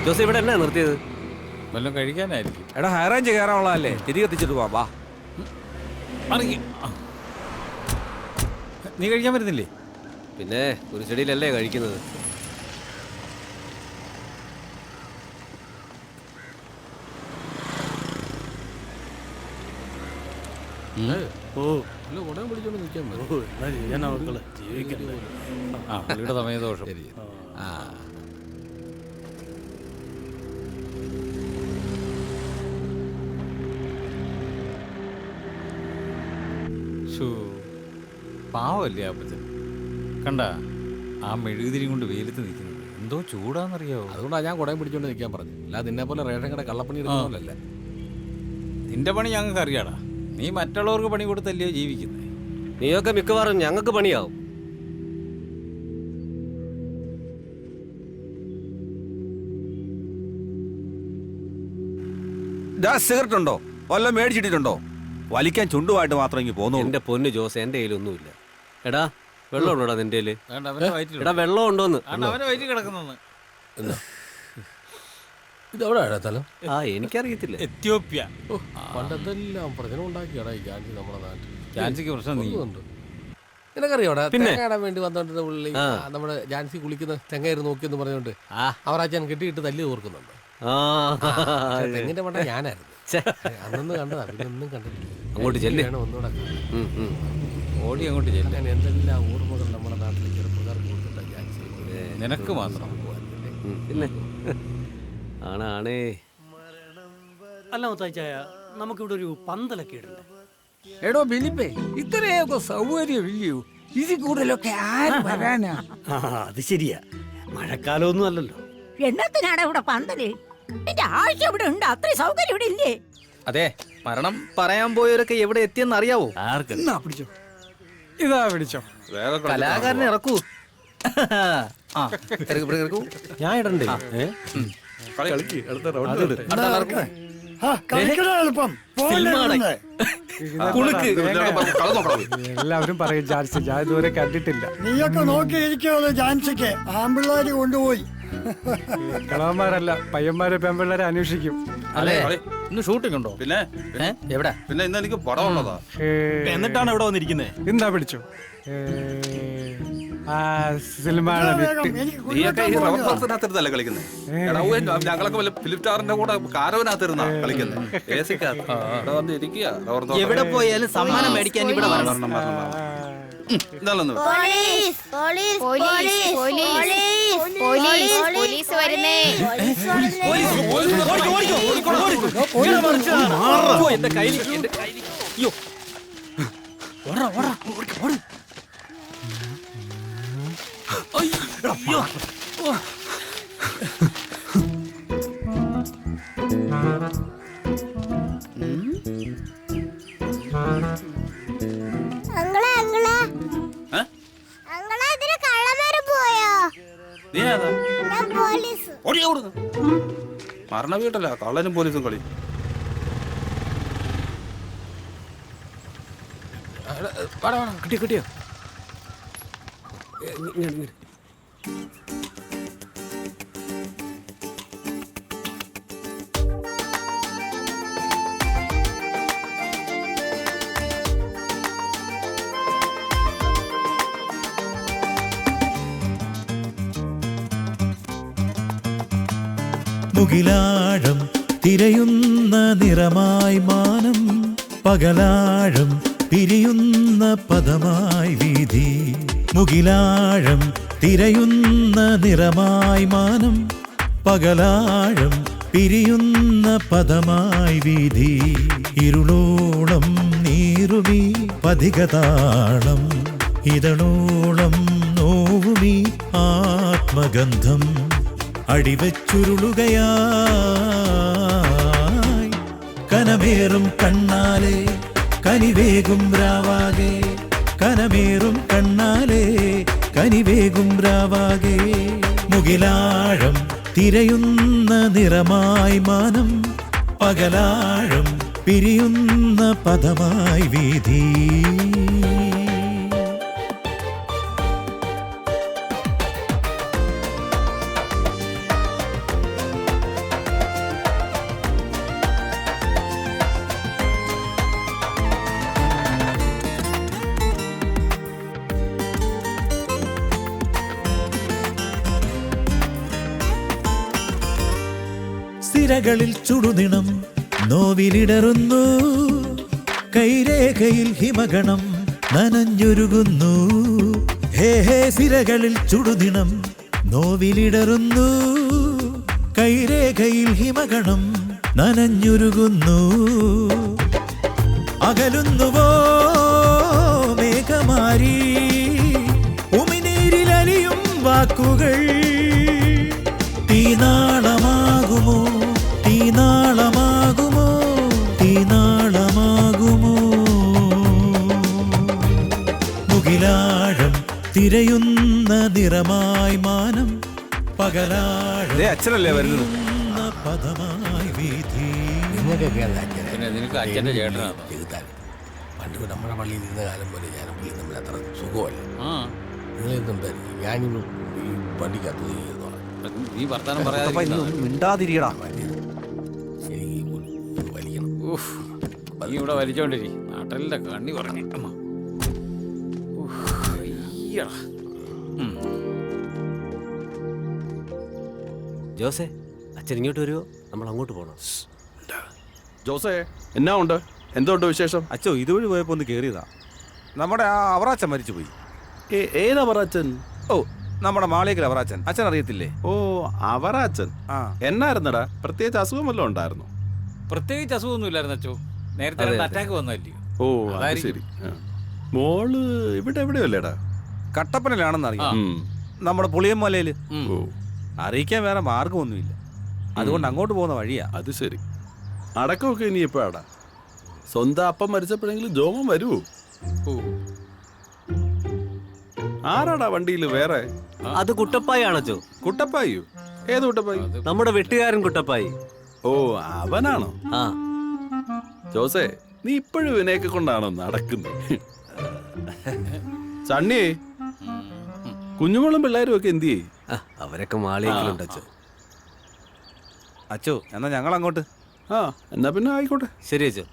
ജോസ്, ഇവിടെ എന്നാ നിർത്തിയത്? വല്ലതും കഴിക്കാനായിരിക്കും. എടാ, ഹൈ റേഞ്ച് കയറാനുള്ളതല്ലേ, തിരികെ എത്തിച്ചിട്ട് പോവാം. വാ. നീ കഴിക്കാൻ പറ്റുന്നില്ലേ? പിന്നെ ഒരു ചെടിയിലല്ലേ കഴിക്കുന്നത്. പുള്ളിയുടെ സമയദോഷം. പാവല്ലേ അപ്പച്ചൻ. കണ്ട ആ മെഴുകുതിരി കൊണ്ട് വെയിലത്ത് നിൽക്കുന്നത് എന്തോ ചൂടാന്നറിയാവോ? അതുകൊണ്ടാണ് ഞാൻ കുടയും പിടിച്ചോണ്ട് നിൽക്കാൻ പറഞ്ഞു. അല്ല, നിന്നെ പോലെ റേഷൻ കട കള്ളപ്പണി എടുക്കുന്നതല്ലേ. നിന്റെ പണി ഞങ്ങൾക്ക് അറിയാടാ. നീ മറ്റുള്ളവർക്ക് പണി കൊടുത്തല്ലേ ജീവിക്കുന്നത്. നീയൊക്കെ മിക്കവാറും ഞങ്ങൾക്ക് പണിയാവും. സിഗരറ്റ് ഉണ്ടോ? വല്ലതും മേടിച്ചിട്ടുണ്ടോ? വലിക്കാൻ ചുണ്ടുമായിട്ട് മാത്രം ഇങ്ങ് പോന്നു. എന്റെ പൊന്ന് ജോസ്, എന്റെ കയ്യിലൊന്നുമില്ല. എടാ, വെള്ളം ഉണ്ടോടാ നിന്റെ കയ്യില്? എടാ, വെള്ളം ഉണ്ടോന്ന്. അവന്റെ വയറ്റിൽ കിടക്കുന്നു. ഇതെവിടെയാണ് സ്ഥലം? ആ, എനിക്കറിയത്തില്ല. എത്യോപ്യ. പണ്ടെന്തെല്ലാം പ്രശ്നം ഉണ്ടാക്കിയാടാ ഈ ജാൻസി നമ്മുടെ നാട്ടിൽ. ജാൻസിക്ക് പ്രശ്നം ഉണ്ട്. നിനക്കറിയോടാ, തെങ്ങ ഇടാൻ വേണ്ടി വന്നോണ്ടിരുന്ന പുള്ളി നമ്മുടെ ജാൻസി കുളിക്കുന്ന തെങ്ങായിരുന്നു നോക്കിയെന്ന് പറഞ്ഞോണ്ട് അവറാച്ചാൻ കെട്ടിയിട്ട് തല്ലി ഓർക്കുന്നുണ്ട്. തെങ്ങിന്റെ മണ്ട ഞാനായിരുന്നു. അന്നൊന്നും കണ്ടതാ, പിന്നെ ഒന്നും കണ്ടിട്ടില്ല. അങ്ങോട്ട് ചെല്ലേ, ഒന്നുകൂടെ ഓടി അങ്ങോട്ട് ചെല്ലേ. അങ്ങനെ എന്തെല്ലാം ഓർമ്മകൾ നമ്മുടെ നാട്ടിൽ ചെറുപ്പക്കാർക്ക് കൊടുത്തിട്ടാ ജാൻസി. നിനക്ക് മാത്രം പിന്നെ ആണേ. അല്ല മുത്താച്ചായ നമുക്കിവിടെ ഒരു പന്തലൊക്കെ ഇടണ്ടേ? എടോ ബിലിപ്പേ, ഇത്രയൊക്കെ സൗകര്യമില്ലയോ? ഇതിൽ കൂടുതലൊക്കെ ആര് വരാനാ? അത് ശരിയാ, മഴക്കാലമൊന്നും അല്ലല്ലോ. എന്നത്തിനാണ് ഇവിടെ പന്തല്? എന്റെ ആവശ്യം ഇവിടെ ഉണ്ട്, അത്രയും സൗകര്യം ഇവിടെ ഇല്ലേ? അതെ, മരണം പറയാൻ പോയവരൊക്കെ എവിടെ എത്തിയെന്ന് അറിയാവോ? എന്നാ പിടിച്ചോ, ഇതാ പിടിച്ചോ. കലാകാരനെ ഇറക്കൂ. ഞാൻ ഇടണ്ടേ? എല്ലാവരും പറയും ജാൻസി, ഞാൻ ഇതുവരെ കണ്ടിട്ടില്ല. നീയൊക്കെ നോക്കിയിരിക്കോ ജാൻസിക്ക്? ആമ്പിള്ളേര് കൊണ്ടുപോയി. കളവന്മാരല്ല, പയ്യന്മാരെ പെമ്പിള്ളേരെ അന്വേഷിക്കും. ഇന്ന് ഷൂട്ടിംഗ് ഉണ്ടോ? പിന്നെ എവിടെ? പിന്നെ ഇന്ന് എനിക്ക് പടം ഉള്ളതാ. എന്നിട്ടാണ് ഇവിടെ വന്നിരിക്കുന്നത്. എന്താ പിടിച്ചോ? നീയൊക്കെ കളിക്കുന്നത്. ഞങ്ങളൊക്കെ വല്ല ഫിലിപ്പ് സ്റ്റാറിന്റെ കൂടെ കാരവനകത്തിരുന്നാ കളിക്കുന്നത്. എവിടെ പോയാലും സമ്മാനം മേടിക്കാൻ ഇവിടെ വരണം. പോലീസ് വരുന്നേ. എന്റെ കയ്യിൽ മരണ വീട്ടല്ല, കള്ളനും പോലീസും കളി. കിട്ടിയോ? മുകിലാഴം തിരയുന്ന നിറമായി മാനം, പകലാഴം പിരിയുന്ന പദമായി വീതി. മുകിലാഴം തിരയുന്ന നിറമായി മാനം, പകലാഴം പിരിയുന്ന പദമായി വീതി. ഇരുളോളം നീറുമീ പതികതാളം, ഇതളോളം നോവുമീ ആത്മഗന്ധം. അടിവച്ചുരുളുകയായി കനമേറും കണ്ണാലെ, കനിവേകും രാവാകെ. കനമേറും കണ്ണാലെ, കനിവേകും രാവാകെ. മുകിലാഴം തിരയുന്ന നിറമായി മാനം, പകലാഴം പിരിയുന്ന പദമായി വീതി. സിരകളിൽ ചുടുനിണം നോവിലിടറുന്നു, കൈരേഖയിൽ ഹിമഗണം നനഞ്ഞൊരുകുന്നു. ഹേ ഹേ സിരകളിൽ ചുടുനിണം നോവിലിടറുന്നു, കൈരേഖയിൽ ഹിമഗണം നനഞ്ഞൊരുകുന്നു. അകലുന്നുവോ മേഘമാരി, ഉമിനീരിലലിയും വാക്കുകൾ. തീനാളമാകുമോ, തീനാളമാകുമോ, തീനാളമാകുമോ. മുകിലാഴം തിരയുന്ന നിറമായി മാനം, പകലാഴം അച്ഛനല്ലേ വരുന്നത്? പദമായി വീതി. നിനക്ക് അച്ഛൻ്റെ ചേട്ടനാണ്. പണ്ട് നമ്മുടെ പള്ളിയിൽ ഇരുന്ന കാലം പോലെ ഞാനും പുള്ളി തമ്മിൽ അത്ര സുഖമല്ല. നിങ്ങളെന്തുണ്ടായിരിക്കും? ഞാനിവിടെ ഈ വണ്ടിക്കകത്ത് നീ വർത്താനം പറയാതെ മിണ്ടാതിരിക്കടാ. നീ ഇവിടെ വലിച്ചോണ്ടിരി, നാട്ടിലെ കണ്ണി പറഞ്ഞു. ജോസേ, അച്ഛൻ ഇങ്ങോട്ട് വരുമോ? നമ്മൾ അങ്ങോട്ട് പോകണം. ജോസേ, എന്നാ ഉണ്ട്? എന്തുണ്ട് വിശേഷം? അച്ഛോ, ഇതുവഴി പോയപ്പോ ഒന്ന് കേറിയതാ. നമ്മുടെ ആ അവറാച്ചൻ മരിച്ചുപോയി. ഏതാ അവറാച്ചൻ? ഓ, നമ്മുടെ മാളികയിൽ അവറാച്ചൻ. അച്ഛൻ അറിയത്തില്ലേ? ഓ, അവറാച്ചൻ. എന്നായിരുന്നടാ? പ്രത്യേകിച്ച് അസുഖം വല്ലതും ഉണ്ടായിരുന്നു? പ്രത്യേകിച്ച് അസുഖമൊന്നും ഇല്ലായിരുന്നു അച്ചോ. നേരത്തെ അതെ, അറ്റാക്ക് വന്നല്ലേ. ഓ അത് ശരി. മോള് ഇവിടെ എവിടെയല്ലേടാ? കട്ടപ്പനയിലാണെന്ന് അറിയാം. നമ്മുടെ പുളിയമ്മലയില്. അറിയിക്കാൻ വേറെ മാർഗമൊന്നുമില്ല. അതുകൊണ്ട് അങ്ങോട്ട് പോകുന്ന വഴിയാ. അത് ശരി. അടക്കമൊക്കെ ഇനി എപ്പോഴാടാ? സ്വന്തം അപ്പം മരിച്ചപ്പോഴെങ്കിലും ജോമം വരുമോ? ആരാടാ വണ്ടിയിൽ വേറെ? അത് കുട്ടപ്പായി ആണോ? കുട്ടപ്പായിയോ? ഏത് കുട്ടപ്പായി? നമ്മുടെ വെട്ടുകാരൻ കുട്ടപ്പായി. ഓ അവനാണോ? ആ ജോസേ, നീ ഇപ്പോഴും ഇവനെയൊക്കെ കൊണ്ടാണോ നടക്കുന്നത്? സണ്ണിയേ, കുഞ്ഞുമോളും പിള്ളേരും ഒക്കെ എന്ത് ചെയ്യും? അവരൊക്കെ മാളിയെങ്കിലുണ്ട് അച്ചോ. അച്ചോ എന്നാ ഞങ്ങൾ അങ്ങോട്ട്. ആ എന്നാ പിന്നെ ആയിക്കോട്ടെ. ശരി അച്ചോ.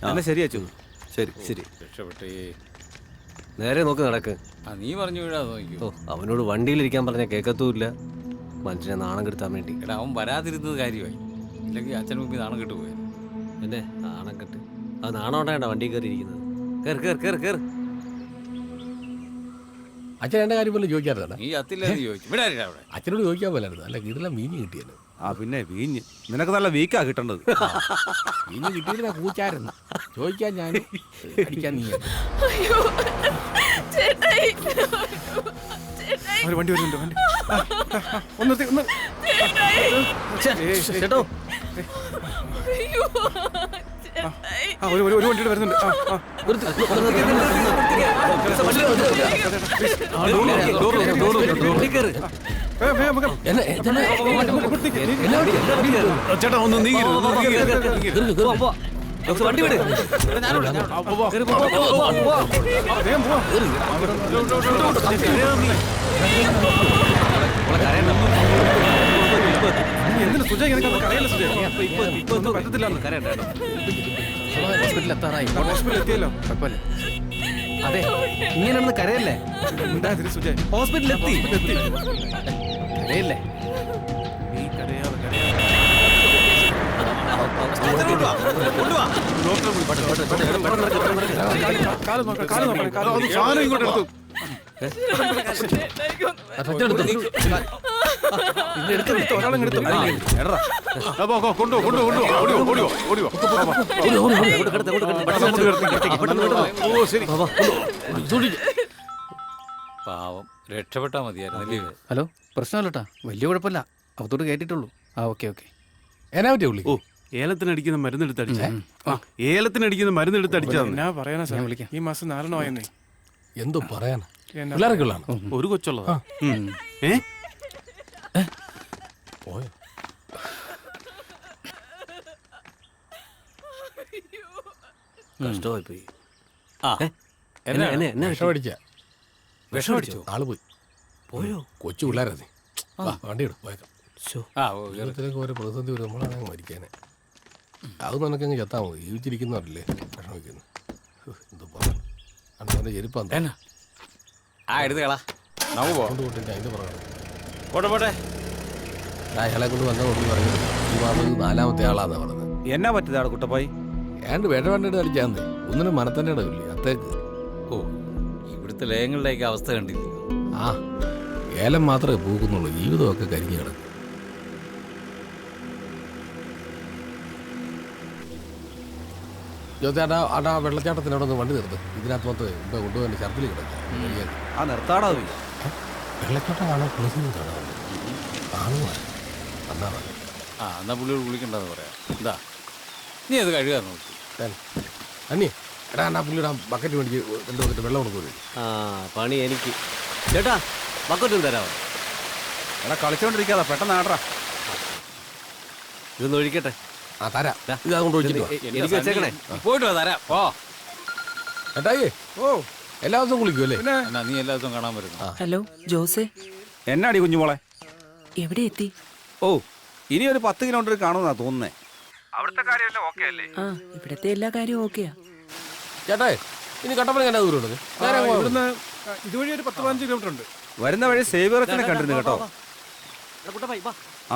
എന്നാ ശരി അച്ചോ. ശരി ശരി. രക്ഷപ്പെട്ടേ. നേരെ നോക്ക് നടക്ക്. നീ പറഞ്ഞു വീഴാതെ നോക്കിയോ. അവനോട് വണ്ടിയിലിരിക്കാൻ പറഞ്ഞാൽ കേൾക്കത്തുമില്ല. മനുഷ്യനെ നാണം കെടുത്താൻ വേണ്ടി. എടാ അവൻ വരാതിരുന്നത് കാര്യമായി. ഇല്ലെങ്കിൽ അച്ഛൻ മുമ്പ് നാണം കെട്ടുപോയത്. പിന്നെ നാണം കെട്ട്. അത് നാണം ഉണ്ടാകണ്ട വണ്ടി കയറി ഇരിക്കുന്നത്. കയറി കയറി കയറി കയറി. അച്ഛൻ എൻ്റെ കാര്യം പോലും ചോദിക്കാറുണ്ട്. നീ അത്തില്ലെന്ന് ചോദിച്ചു. ഇവിടെ അവിടെ അച്ഛനോട് ചോദിക്കാൻ പോലായിരുന്നു. അല്ല വീട്ടിലെ മീൻ കിട്ടിയല്ലോ. ആ പിന്നെ വീഞ്ഞ് നിനക്ക് നല്ല വീക്കാ കിട്ടേണ്ടത്. മീൻ കിട്ടിയില്ല കൂച്ചായിരുന്നു. ചോദിക്കാൻ ഞാൻ അടിക്കാൻ നീ. വണ്ടി വരുന്നുണ്ട്. വണ്ടി ഒന്ന് ചേട്ടോ ഒരു വണ്ടിയുടെ വരുന്നുണ്ട്. ചേട്ടാ ഒന്ന് നീങ്ങരുത്. വണ്ടി വിട്. എന്തിനാ സുജയ് ഇങ്ങനെ കരയല്ല? സുജയ് പറ്റത്തില്ല. ഹോസ്പിറ്റലിൽ എത്താറായി. ഹോസ്പിറ്റലിൽ എത്തിയല്ലോ. കുഴപ്പമില്ല. അതെ ഇങ്ങനെയൊന്നും കരയല്ലേ. സുജയ് ഹോസ്പിറ്റലിൽ എത്തി. കരയല്ലേ. സാധനം ഇങ്ങോട്ട് എടുത്തു. പാവം രക്ഷപ്പെട്ടാ മതിയായിരുന്നല്ലേ. ഹലോ, പ്രശ്നമല്ലട്ടാ. വലിയ കുഴപ്പമില്ല. അവത്തോട് കേട്ടിട്ടുള്ളൂ. ആ ഓക്കെ ഓക്കെ. എന്നാ പറ്റിയ വിളി? ഓ ഏലത്തിനടിക്കുന്ന മരുന്നെടുത്ത് അടിച്ചാ. ഏലത്തിനടിക്കുന്ന മരുന്നെടുത്ത് അടിച്ചാ. എന്നാ പറയാനാ സാർ, ഈ മാസം 4 ആയെന്നേ. എന്തോ പറയാനാ? പിള്ളേരൊക്കെ ഉള്ളതാണ്. ഒരു കൊച്ചുള്ളതാ. പോയോ? കഷ്ടമായി പോയി. വിഷമടിച്ചോ? ആള് പോയി. പോയോ? കൊച്ചു പിള്ളേരതെ. വണ്ടി ഇടും പോയേക്കാം. ഓരോരുത്തരൊക്കെ ഓരോ പ്രതിസന്ധി വരും. നമ്മളാണെങ്കിൽ മരിക്കാനെ. അത് നിനക്കങ്ങ് ചത്താ മതി. ജീവിച്ചിരിക്കുന്നവരല്ലേ വിഷമിക്കുന്നു. എന്തോ പറയാം. അന്നെ ചെരുപ്പാന്ന് അയാളെ കൊണ്ട് വന്ന കൊണ്ട് പറഞ്ഞു ഈ മാസം 4ാമത്തെ ആളാന്നാ പറഞ്ഞത്. എന്നാ പറ്റിയതാണ് കുട്ടപ്പായി? ഏണ്ട് വേണ്ട വേണ്ടിട്ട് അടിച്ചാന്നേ. ഒന്നിനും മനത്തന്നെ ഇടവില്ലേ അത്തേക്ക്. ഓ ഇവിടുത്തെ ലയങ്ങളുടെയൊക്കെ അവസ്ഥ കണ്ടില്ല. ആ ഏലം മാത്രമേ പൂക്കുന്നുള്ളൂ. ജീവിതമൊക്കെ കരിഞ്ഞു കിടക്കും. ജോസേട്ടാ ആടാ വെള്ളച്ചാട്ടത്തിനോട് ഒന്ന് വണ്ടി നിർത്തും. ഇതിനകത്ത് മൊത്തം മുമ്പേ കൊണ്ടുപോയി ഛർദിൽ കിടക്കാം. ആ നിർത്താടാ. വെള്ളച്ചാട്ടം കാണാൻ കുളിക്കുന്നത് കാണാൻ കാണുക. എന്നാ എന്നാ പുള്ളിയോട് വിളിക്കണ്ടെന്ന് പറയാം. എന്താ നീ അത് കഴുകാൻ നോക്കി. അന്നി എടാ എന്നാ പുള്ളിയുടെ ബക്കറ്റ് മേടിച്ച് 2 ബക്കറ്റ് വെള്ളം കൊടുക്കും. ആ പണി എനിക്ക്. ചേട്ടാ ബക്കറ്റും തരാമോ? എടാ കളിച്ചോണ്ടിരിക്കാതെ പെട്ടെന്ന് ആടറാ. ഇതൊന്ന് ഒഴിക്കട്ടെ. ആ തരാം. ഇത് അതുകൊണ്ട് ഒഴിച്ചിട്ട് എനിക്ക് വെച്ചേക്കണേ. പോയിട്ട് വാ തരാം. ഓ ഏട്ടായി. ഓ എല്ലാ ദിവസവും കുളിക്കും അല്ലേ? എന്നാ നീ എല്ലാ ദിവസവും കാണാൻ വരുന്നു. ഹലോ ജോസേ, എന്നാടി കുഞ്ഞുമോളെ? എവിടെ എത്തി? ഓ ഇനി ഒരു 10 കിലോമീറ്റർ കാണുമെന്നാ തോന്നുന്നേ. അവിടുത്തെ കാര്യമല്ലേ ഓക്കെ അല്ലേ? ആ ഇവിടത്തെ എല്ലാ കാര്യവും ഓക്കെയാ. ചേട്ടായി ഇനി കട്ടപ്പന എന്നാ ദൂരം ഉള്ളത്? ഇവിടുന്ന് ഇതുവഴി ഒരു 10-15 കിലോമീറ്റർ ഉണ്ട്. വരുന്ന വഴി സേവിയർ അച്ഛനെ കണ്ടിരുന്നു കേട്ടോ.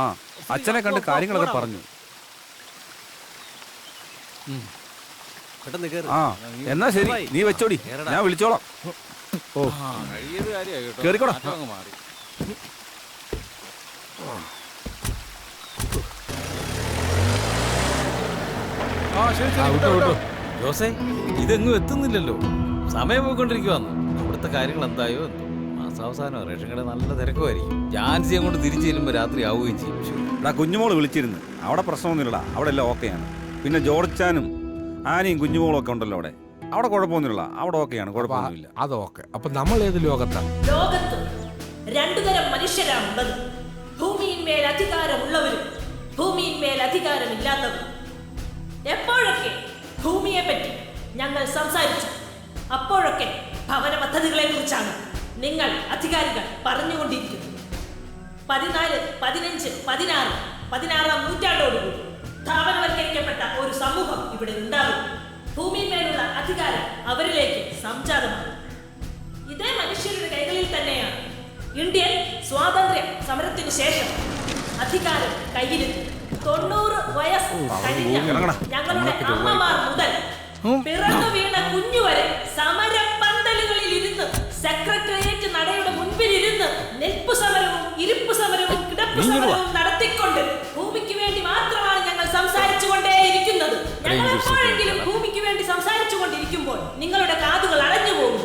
ആ അച്ഛനെ കണ്ട് കാര്യങ്ങളൊക്കെ പറഞ്ഞു. ആ എന്നാ ശരി, നീ വെച്ചോടി, ഞാൻ വിളിച്ചോളാം. ഓ കഴിയത് കാര്യമായി കേട്ടോ. കേറിക്കോടാ. മാറി ആ ശരി ശരി വിട്ടോ, വിട്ടോ. ജോസേ ഇതെങ്ങും എത്തുന്നില്ലല്ലോ. സമയം പോയിക്കൊണ്ടിരിക്കുവാന്ന്. ഇവിടുത്തെ കാര്യങ്ങൾ എന്തായോ എന്തോ. മാസാവസാനം റേഷൻ കട നല്ല തിരക്കുമായിരിക്കും. ജാൻസി അങ്ങോട്ട് തിരിച്ചു ചെല്ലുമ്പോൾ രാത്രി ആവുകയും ചെയ്യും. എടാ കുഞ്ഞുമോള് വിളിച്ചിരുന്നു. അവിടെ പ്രശ്നമൊന്നുമില്ലടാ, അവിടെ എല്ലാം ഓക്കെയാണ്. പിന്നെ ജോർജാനും ആനയും കുഞ്ഞുമോളും ഒക്കെ ഉണ്ടല്ലോ അവിടെ. അവിടെ കുഴപ്പമൊന്നുമില്ല, അവിടെ ഓക്കെയാണ്, കുഴപ്പമൊന്നുമില്ല. അത് ഓക്കെ. അപ്പൊ നമ്മൾ ഏത് ലോകത്താണ്? ലോകത്ത് രണ്ടു തരം മനുഷ്യരാണുള്ളത്. ഭൂമിയിന്മേൽ അധികാരമുള്ളവരും ഭൂമിയിന്മേൽ അധികാരമില്ലാത്തവരും. എപ്പോഴൊക്കെ ഭൂമിയെ പറ്റി ഞങ്ങൾ സംസാരിച്ചു, അപ്പോഴൊക്കെ ഭവന പദ്ധതികളെ കുറിച്ചാണ് നിങ്ങൾ അധികാരികൾ പറഞ്ഞുകൊണ്ടിരിക്കുന്നത്. 14, 15, 16, 16-ാം നൂറ്റാണ്ടോടുകൂടി സ്ഥാപനവൽക്കരിക്കപ്പെട്ട ഒരു സമൂഹം ഇവിടെ ഉണ്ടാകും. ഭൂമിയിന്മേലുള്ള അധികാരം അവരിലേക്ക് സംജാതമാണ്. ഇതേ മനുഷ്യരുടെ കൈകളിൽ തന്നെയാണ് ഇന്ത്യൻ സ്വാതന്ത്ര്യ സമരത്തിനു ശേഷം അധികാരം കയ്യിലെത്തി. 90 വയസ്സ് കഴിഞ്ഞ ഞങ്ങളുടെ അമ്മമാർ മുതൽ പിറന്നു വീണ കുഞ്ഞുവരെ സമര പന്തലുകളിൽ ഇരുന്ന്, സെക്രട്ടേറിയറ്റ് നടയുടെ മുൻപിൽ ഇരുന്ന് നെൽപ്പു സമരവും ഇരിപ്പു സമരവും കിടപ്പു സമരവും നടത്തിക്കൊണ്ട് ഭൂമിക്ക് വേണ്ടി മാത്രമാണ് ഞങ്ങൾ സംസാരിച്ചു കൊണ്ടേയിരിക്കുന്നത്. ഞങ്ങൾ എപ്പോഴെങ്കിലും ഭൂമിക്ക് വേണ്ടി സംസാരിച്ചു കൊണ്ടിരിക്കുമ്പോൾ നിങ്ങളുടെ കാതുകൾ അടഞ്ഞു പോകും.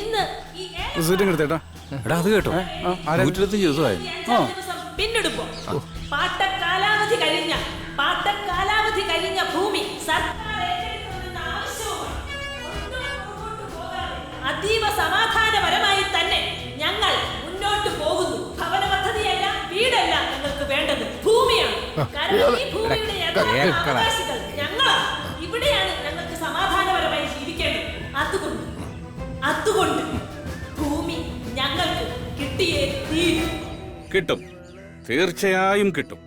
ഇന്ന് ഈ അത് കേട്ടോ, 125 ദിവസമായി. പിന്നിടുമ്പോ പാട്ടക്കാലാവധി കഴിഞ്ഞ ഭൂമി സർക്കാർ ഏറ്റെടുക്കണമെന്ന ആവശ്യവുമാണ്. അതീവ സമാധാനപരമായി തന്നെ ഞങ്ങൾ മുന്നോട്ട് പോകുന്നു. ഭവന പദ്ധതിയല്ല, വീടല്ല ഞങ്ങൾക്ക് വേണ്ടത്, ഭൂമിയാണ്. കാരണം ഈ ഭൂമിയുടെ യഥാർത്ഥ അവകാശികൾ ഞങ്ങളാണ്. ഇവിടെയാണ് ഞങ്ങൾക്ക് സമാധാനപരമായി ജീവിക്കേണ്ടത്. അതുകൊണ്ട് ഭൂമി ഞങ്ങൾക്ക് കിട്ടിയേ തീരും. കിട്ടും, തീർച്ചയായും കിട്ടും.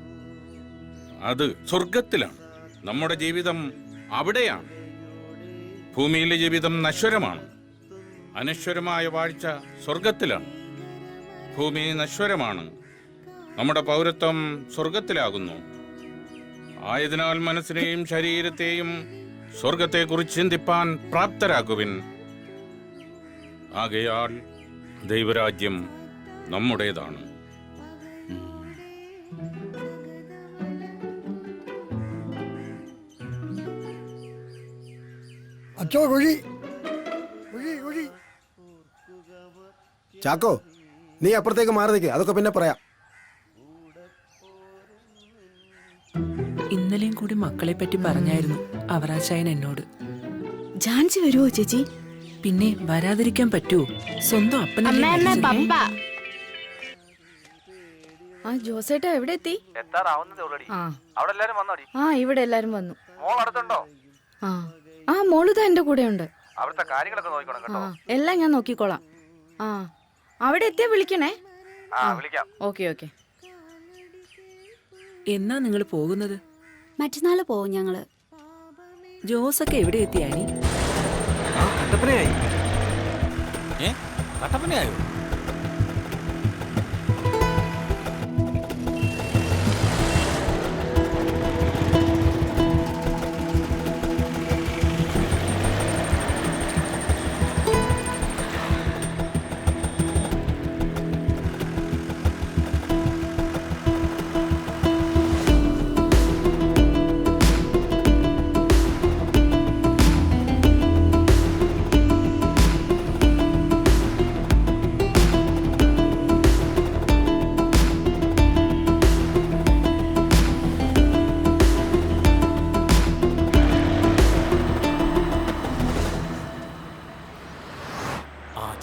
അത് സ്വർഗത്തിലാണ്. നമ്മുടെ ജീവിതം അവിടെയാണ്. ഭൂമിയിലെ ജീവിതം നശ്വരമാണ്. അനശ്വരമായ വാഴ്ച സ്വർഗത്തിലാണ്. ഭൂമി നശ്വരമാണ്. നമ്മുടെ പൗരത്വം സ്വർഗത്തിലാകുന്നു. ആയതിനാൽ മനസ്സിനെയും ശരീരത്തെയും സ്വർഗത്തെക്കുറിച്ച് ചിന്തിപ്പാൻ പ്രാപ്തരാക്കുവിൻ. ആകയാൽ ദൈവരാജ്യം നമ്മുടേതാണ്. അച്ചോ കുഴി കുഴി കുഴി. ചാക്കോ, നീ അപ്പുറത്തേക്ക് മാറി നിൽക്കുക, അതൊക്കെ പിന്നെ പറയാം. ഇന്നലെയും കൂടി മക്കളെ പറ്റി പറഞ്ഞായിരുന്നു അവറാച്ചായൻ എന്നോട്. ജാൻസി വരുമോ ചേച്ചി? പിന്നെ വരാതിരിക്കാൻ പറ്റുമോ? സ്വന്തം അപ്പനല്ലേ. ആ ജോസേട്ടാ എവിടെ എത്തി? ആ ഇവിടെ എല്ലാരും വന്നു. ആ മോളുതാ എന്റെ കൂടെ ഉണ്ട്. എല്ലാം ഞാൻ നോക്കിക്കോളാം. ആ അവിടെ എത്തിയാ വിളിക്കണേ. Okay okay. എന്നാ നിങ്ങൾ പോകുന്നത്? മറ്റന്നാള് പോവും ഞങ്ങള്. ജോസൊക്കെ എവിടെ എത്തിയാനി? കട്ടപ്പനയായി. കട്ടപ്പനയായോ?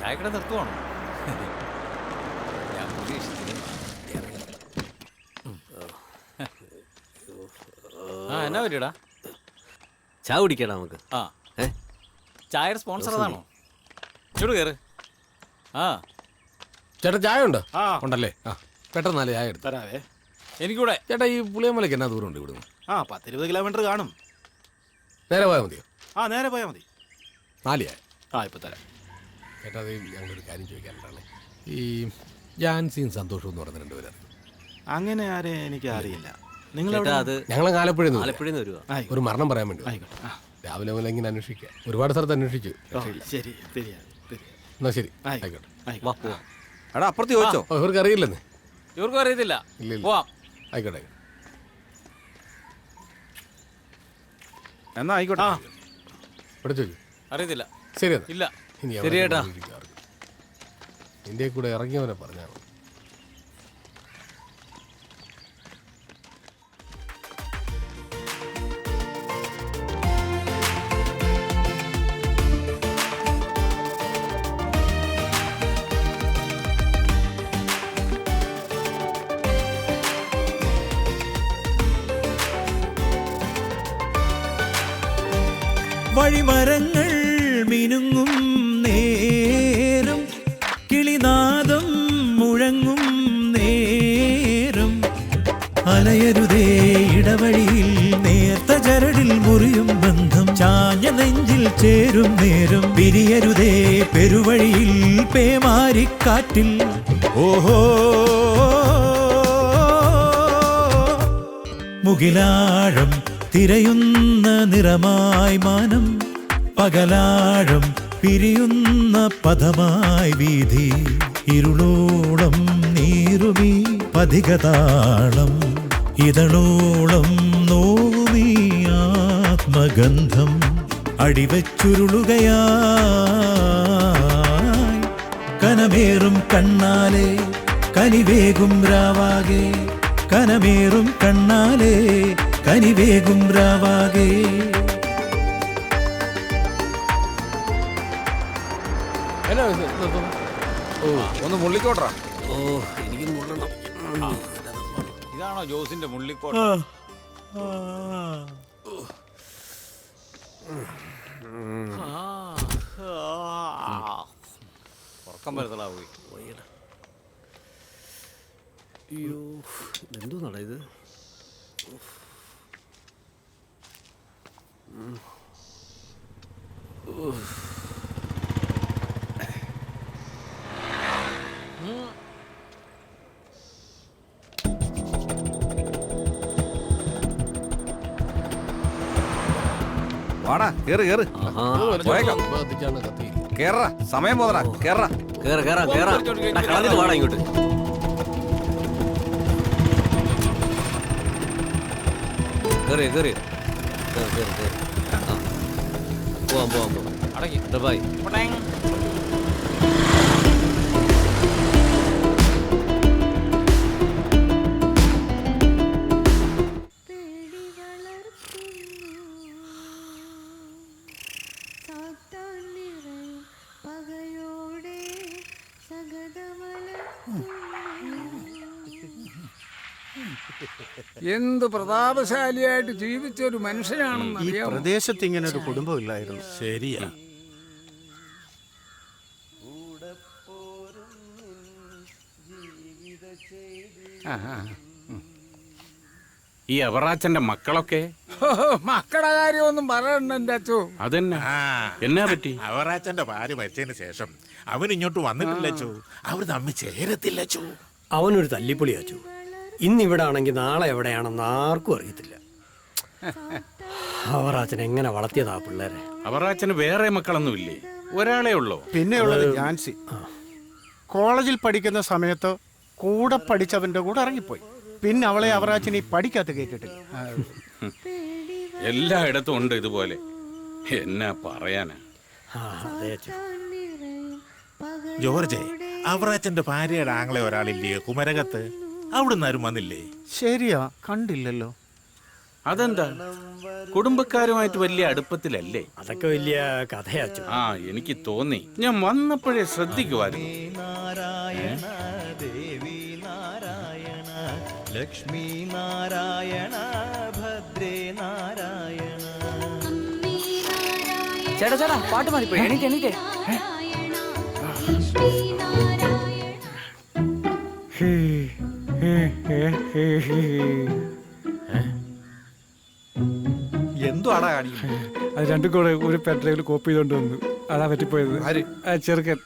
ചായക്കട നിർത്തുവാണോ? ഞാൻ എന്നാ പറ്റിയടാ? ചായ കുടിക്കടാ നമുക്ക്. ആ ചായയുടെ സ്പോൺസർ അതാണോ? ചൂട് കയറ്. ആ ചേട്ടാ ചായ ഉണ്ട്? ഉണ്ടല്ലേ? ആ പെട്ടെന്ന് നല്ല ചായ എടുത്ത് തരാവേ. എനിക്കൂടെ. ചേട്ടാ ഈ പുളിയമലയ്ക്ക് എന്നാ ദൂരം ഉണ്ട് ഇവിടുന്ന്? 10-20 കിലോമീറ്റർ കാണും. നേരെ പോയാൽ മതിയോ? നേരെ പോയാൽ മതി. 4 ചായ. ഇപ്പൊ തരാം. ചേട്ടാ അത് ഞങ്ങളൊരു കാര്യം ചോദിക്കാനാണ്. ഈ ജാൻസിയും സന്തോഷവും എന്ന് പറഞ്ഞ 2 പേര് അങ്ങനെ ആരെ എനിക്ക് അറിയില്ല. ഞങ്ങൾ ആലപ്പുഴയിൽ ഒരു മരണം പറയാൻ വേണ്ടി രാവിലെ മുതൽ ഇങ്ങനെ അന്വേഷിക്കുക. ഒരുപാട് സ്ഥലത്ത് അന്വേഷിച്ചു. എന്നാ ശരി ആയിക്കോട്ടെ. അപ്പുറത്ത് ചോദിച്ചോ? അവർക്ക് അറിയില്ലെന്ന്. ഇവർക്കും അറിയത്തില്ല. പോവാം. ആയിക്കോട്ടെ. എന്നാ ആയിക്കോട്ടെ. അറിയത്തില്ല. ശരി ഇല്ല. ശരി ചേട്ടാ. നിന്റെ കൂടെ ഇറങ്ങിയവനെ പറഞ്ഞാണ്. വഴിമരങ്ങൾ മിനുങ്ങും നേരം കിളിനാദം മുഴങ്ങും നേരം അലയരുതേ ഇടവഴിയിൽ നേർത്ത ചരടിൽ മുറിയും ബന്ധം ചാഞ്ഞ നെഞ്ചിൽ ചേരും നേരം പിരിയരുതേ പെരുവഴിയിൽ പേമാരിക്കാറ്റിൽ ഓഹോ മുകിലാഴം തിരയുന്ന നിറമായി മാനം പകലാഴം പിരിയുന്ന പദമായി വീഥി ഇരുളോളം നീറുമീ പതികതാളം ഇതളോളം നോവുമീ ആത്മഗന്ധം അടിവച്ചുരുളുകയായി കനമേറും കണ്ണാലെ കനിവേകും രാവാകെ കനമേറും കണ്ണാലെ കനിവേകും രാവാകെ. ഒന്ന് മുള്ളിക്കോട്ടെ. ഓ എനിക്ക് മുള്ളണം. ഇതാണോ ജോസിന്റെ മുള്ളിക്കോട്ട? ഉറക്കം വരുത്തലാ പോയി. അയ്യോ എന്തോ നട ഇത്. വാടാ കേറ് കേറ്. കേറ സമയം പോതടാ. കേറ കേറ കേറ കേറ. കളഞ്ഞിട്ട് വാടാ ഇങ്ങോട്ട്. കേറി കേറി കേറി കേറി കേറി. പോവാം പോവാം പോവാം. അടങ്ങി ബൈ. എന്ത് പ്രതാപശാലിയായിട്ട് ജീവിച്ച ഒരു മനുഷ്യനാണെന്ന് ഈ അറിയാമോ? പ്രദേശത്ത് ഇങ്ങനെ ഒരു കുടുംബം ഇല്ലായിരുന്നു. ശരിയാ. ഈ അവറാച്ചന്റെ മക്കളൊക്കെ മക്കളുടെ കാര്യമൊന്നും പറയണ്ട എന്റെ അച്ചു. അതെന്നാ എന്നാ പറ്റി? അവറാച്ചന്റെ ഭാര്യ മരിച്ചതിന് ശേഷം അവൻ ഇങ്ങോട്ട് വന്നിട്ടില്ല ചോ. അവർ തമ്മിൽ ചേരത്തില്ല ചോ. അവനൊരു തല്ലിപ്പൊളിയാച്ചു. ഇന്നിവിടെ ആണെങ്കിൽ നാളെ എവിടെയാണെന്ന് ആർക്കും അറിയത്തില്ല. അവറാച്ചൻ എങ്ങനെ വളർത്തിയതാ പിള്ളേരെ. അവറാച്ചന് വേറെ മക്കളൊന്നുമില്ലേ? ഒരാളെ ഉള്ളോ? പിന്നെയുള്ളത് ജാൻസി. കോളേജിൽ പഠിക്കുന്ന സമയത്ത് കൂടെ പഠിച്ചവന്റെ കൂടെ ഇറങ്ങിപ്പോയി. പിന്നെ അവളെ അവറാച്ചനെ പഠിക്കാത്ത കേട്ടിട്ടില്ല. എല്ലായിടത്തും ഉണ്ട് ഇതുപോലെ. എന്നാ പറയാനാ. ജോർജ്, അവറാച്ചന്റെ ഭാര്യയുടെ ആങ്ങളെ ഒരാളില്ലേ കുമരകത്ത്? അവിടുന്ന് ആരും വന്നില്ലേ? ശരിയാ, കണ്ടില്ലല്ലോ. അതെന്താ? കുടുംബക്കാരുമായിട്ട് വലിയ അടുപ്പത്തിലല്ലേ? അതൊക്കെ വലിയ കഥയാച്ചു. ആ എനിക്ക് തോന്നി. ഞാൻ വന്നപ്പോഴേ ശ്രദ്ധിക്കുമായിരുന്നു. ലക്ഷ്മി നാരായണ ഭദ്രേ നാരായണ. ചേട്ടാ ചേട്ടാ പാട്ട് മാറിപ്പോയി. എണീറ്റ് എണീറ്റ്. എന്തുവാടാ കാണിക്കുന്നത്? അത് രണ്ടും കൂടെ ഒരു പെട്രോൾ കോപ്പി ചെയ്തോണ്ട് വന്നു. അതാ പറ്റിപ്പോയത്. ചെറുക്കൻ.